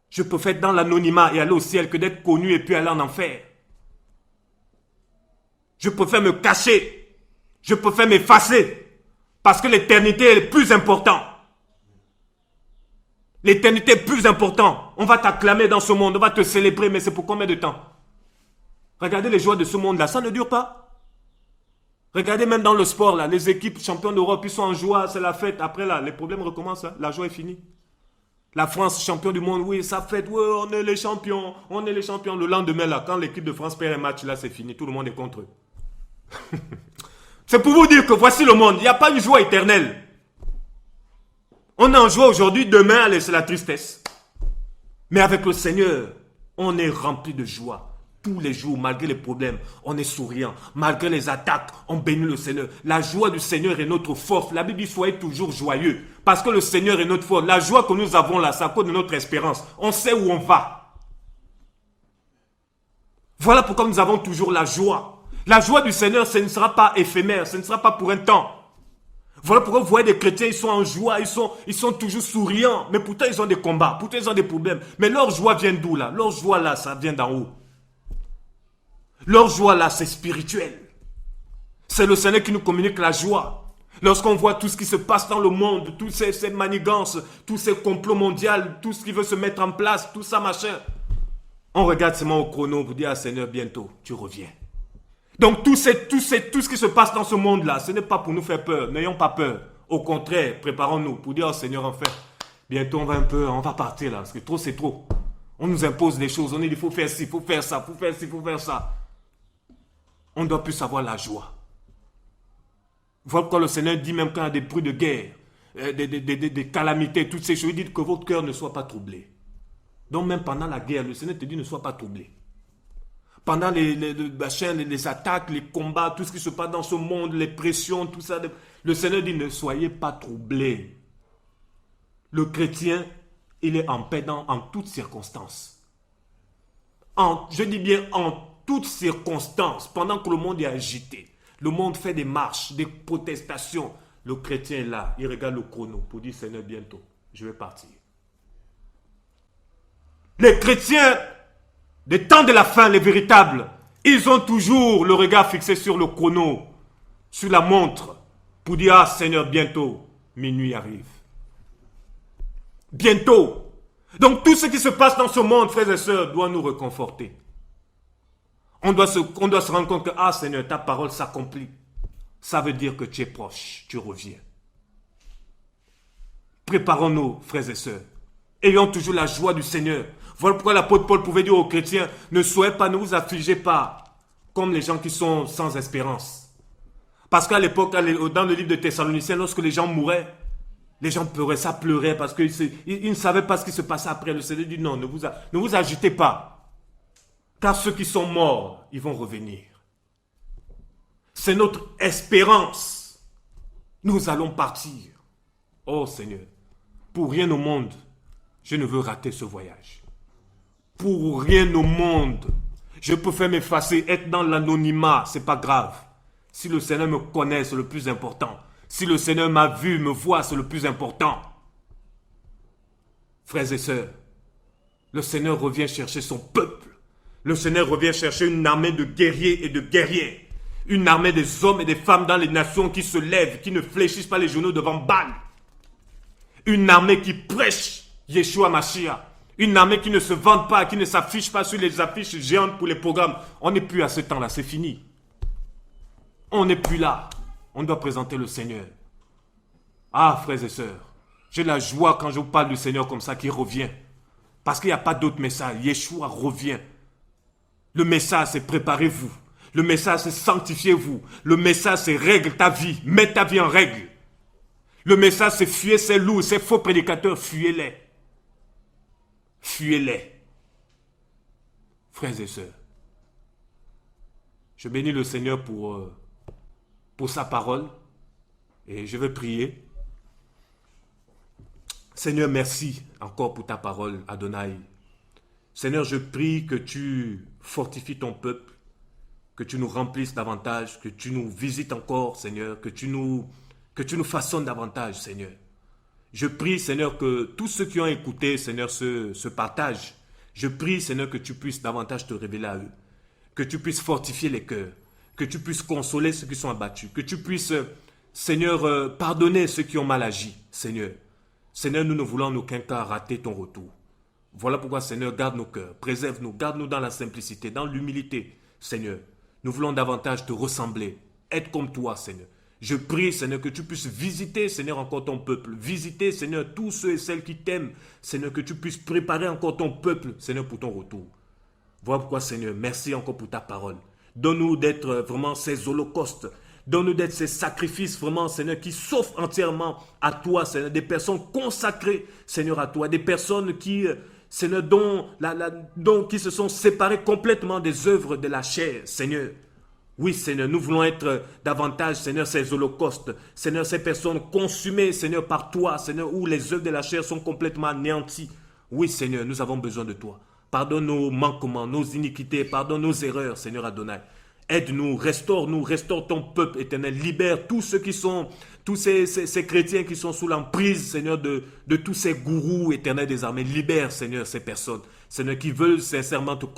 Je préfère être dans l'anonymat et aller au ciel que d'être connu et puis aller en enfer. Je préfère me cacher. Je préfère m'effacer. Parce que l'éternité est plus importante. L'éternité est plus importante. On va t'acclamer dans ce monde, on va te célébrer, mais c'est pour combien de temps? Regardez les joies de ce monde-là, ça ne dure pas. Regardez même dans le sport, là, les équipes champions d'Europe, ils sont en joie, c'est la fête. Après, là, les problèmes recommencent, hein. La joie est finie. La France, champion du monde, oui, ça fête, oui, on est les champions, on est les champions. Le lendemain, là, quand l'équipe de France perd un match, là, c'est fini, tout le monde est contre eux. C'est pour vous dire que voici le monde, il n'y a pas une joie éternelle. On est en joie aujourd'hui, demain, allez, c'est la tristesse. Mais avec le Seigneur, on est rempli de joie. Tous les jours, malgré les problèmes, on est souriant. Malgré les attaques, on bénit le Seigneur. La joie du Seigneur est notre force. La Bible dit, soyez toujours joyeux. Parce que le Seigneur est notre force. La joie que nous avons là, c'est à cause de notre espérance. On sait où on va. Voilà pourquoi nous avons toujours la joie. La joie du Seigneur, ce ne sera pas éphémère, ce ne sera pas pour un temps. Voilà pourquoi vous voyez des chrétiens, ils sont en joie, ils sont toujours souriants. Mais pourtant, ils ont des combats, pourtant, ils ont des problèmes. Mais leur joie vient d'où là? Leur joie là, ça vient d'en haut. Leur joie là, c'est spirituel. C'est le Seigneur qui nous communique la joie. Lorsqu'on voit tout ce qui se passe dans le monde, toutes ces manigances, tous ces complots mondiaux, tout ce qui veut se mettre en place, tout ça machin. On regarde seulement au chrono, vous dit, ah Seigneur, bientôt, tu reviens. Donc tout ce qui se passe dans ce monde-là, ce n'est pas pour nous faire peur. N'ayons pas peur. Au contraire, préparons-nous pour dire, oh Seigneur, en fait, bientôt on va partir là, parce que trop c'est trop. On nous impose des choses, on dit, il faut faire ci, il faut faire ça, il faut faire ci, il faut faire ça. On ne doit plus savoir la joie. Voilà pourquoi le Seigneur dit même quand il y a des bruits de guerre, des calamités, toutes ces choses, il dit que votre cœur ne soit pas troublé. Donc même pendant la guerre, le Seigneur te dit ne sois pas troublé. Pendant les attaques, les combats, tout ce qui se passe dans ce monde, les pressions, tout ça, le Seigneur dit ne soyez pas troublés. Le chrétien, il est en paix en toutes circonstances. Je dis bien en toutes circonstances, pendant que le monde est agité. Le monde fait des marches, des protestations. Le chrétien est là, il regarde le chrono pour dire Seigneur, bientôt, je vais partir. Les chrétiens des temps de la fin, les véritables, ils ont toujours le regard fixé sur le chrono, sur la montre, pour dire, ah Seigneur, bientôt, minuit arrive. Bientôt. Donc tout ce qui se passe dans ce monde, frères et sœurs, doit nous réconforter. On doit se rendre compte que, ah Seigneur, ta parole s'accomplit. Ça veut dire que tu es proche, tu reviens. Préparons-nous, frères et sœurs. Ayons toujours la joie du Seigneur. Voilà pourquoi l'apôtre Paul pouvait dire aux chrétiens, ne soyez pas, ne vous affligez pas, comme les gens qui sont sans espérance. Parce qu'à l'époque, dans le livre de Thessaloniciens, lorsque les gens mouraient, les gens pleuraient, ça pleurait parce qu'ils ne savaient pas ce qui se passait après. Le Seigneur dit non, ne vous agitez pas. Car ceux qui sont morts, ils vont revenir. C'est notre espérance. Nous allons partir. Oh Seigneur, pour rien au monde, je ne veux rater ce voyage. Pour rien au monde, je préfère m'effacer, être dans l'anonymat, c'est pas grave. Si le Seigneur me connaît, c'est le plus important. Si le Seigneur m'a vu, me voit, c'est le plus important. Frères et sœurs, le Seigneur revient chercher son peuple. Le Seigneur revient chercher une armée de guerriers et de guerrières. Une armée des hommes et des femmes dans les nations qui se lèvent, qui ne fléchissent pas les genoux devant Baal. Une armée qui prêche Yeshua Mashiach. Une armée qui ne se vante pas, qui ne s'affiche pas sur les affiches géantes pour les programmes. On n'est plus à ce temps-là, c'est fini. On n'est plus là. On doit présenter le Seigneur. Ah, frères et sœurs, j'ai la joie quand je vous parle du Seigneur comme ça qui revient. Parce qu'il n'y a pas d'autre message. Yeshua revient. Le message, c'est préparez-vous. Le message, c'est sanctifiez-vous. Le message, c'est règle ta vie. Mets ta vie en règle. Le message, c'est fuyez ces loups, ces faux prédicateurs, fuyez-les. Fuyez-les. Frères et sœurs, je bénis le Seigneur pour sa parole et je vais prier. Seigneur, merci encore pour ta parole, Adonai. Seigneur, je prie que tu fortifies ton peuple, que tu nous remplisses davantage, que tu nous visites encore, Seigneur, que tu nous façonnes davantage, Seigneur. Je prie, Seigneur, que tous ceux qui ont écouté, Seigneur, se partagent. Je prie, Seigneur, que tu puisses davantage te révéler à eux, que tu puisses fortifier les cœurs, que tu puisses consoler ceux qui sont abattus, que tu puisses, Seigneur, pardonner ceux qui ont mal agi, Seigneur. Seigneur, nous ne voulons en aucun cas rater ton retour. Voilà pourquoi, Seigneur, garde nos cœurs, préserve-nous, garde-nous dans la simplicité, dans l'humilité, Seigneur. Nous voulons davantage te ressembler, être comme toi, Seigneur. Je prie, Seigneur, que tu puisses visiter, Seigneur, encore ton peuple. Visiter, Seigneur, tous ceux et celles qui t'aiment. Seigneur, que tu puisses préparer encore ton peuple, Seigneur, pour ton retour. Voilà pourquoi, Seigneur, merci encore pour ta parole. Donne-nous d'être vraiment ces holocaustes. Donne-nous d'être ces sacrifices, vraiment, Seigneur, qui s'offrent entièrement à toi, Seigneur. Des personnes consacrées, Seigneur, à toi. Des personnes qui, Seigneur, qui se sont séparées complètement des œuvres de la chair, Seigneur. Oui, Seigneur, nous voulons être davantage, Seigneur, ces holocaustes. Seigneur, ces personnes consumées, Seigneur, par toi, Seigneur, où les œuvres de la chair sont complètement anéanties. Oui, Seigneur, nous avons besoin de toi. Pardonne nos manquements, nos iniquités, pardonne nos erreurs, Seigneur Adonai. Aide-nous, restaure ton peuple éternel. Libère tous ceux qui sont, tous ces chrétiens qui sont sous l'emprise, Seigneur, de tous ces gourous éternels des armées. Libère, Seigneur, ces personnes, Seigneur, qui veulent sincèrement te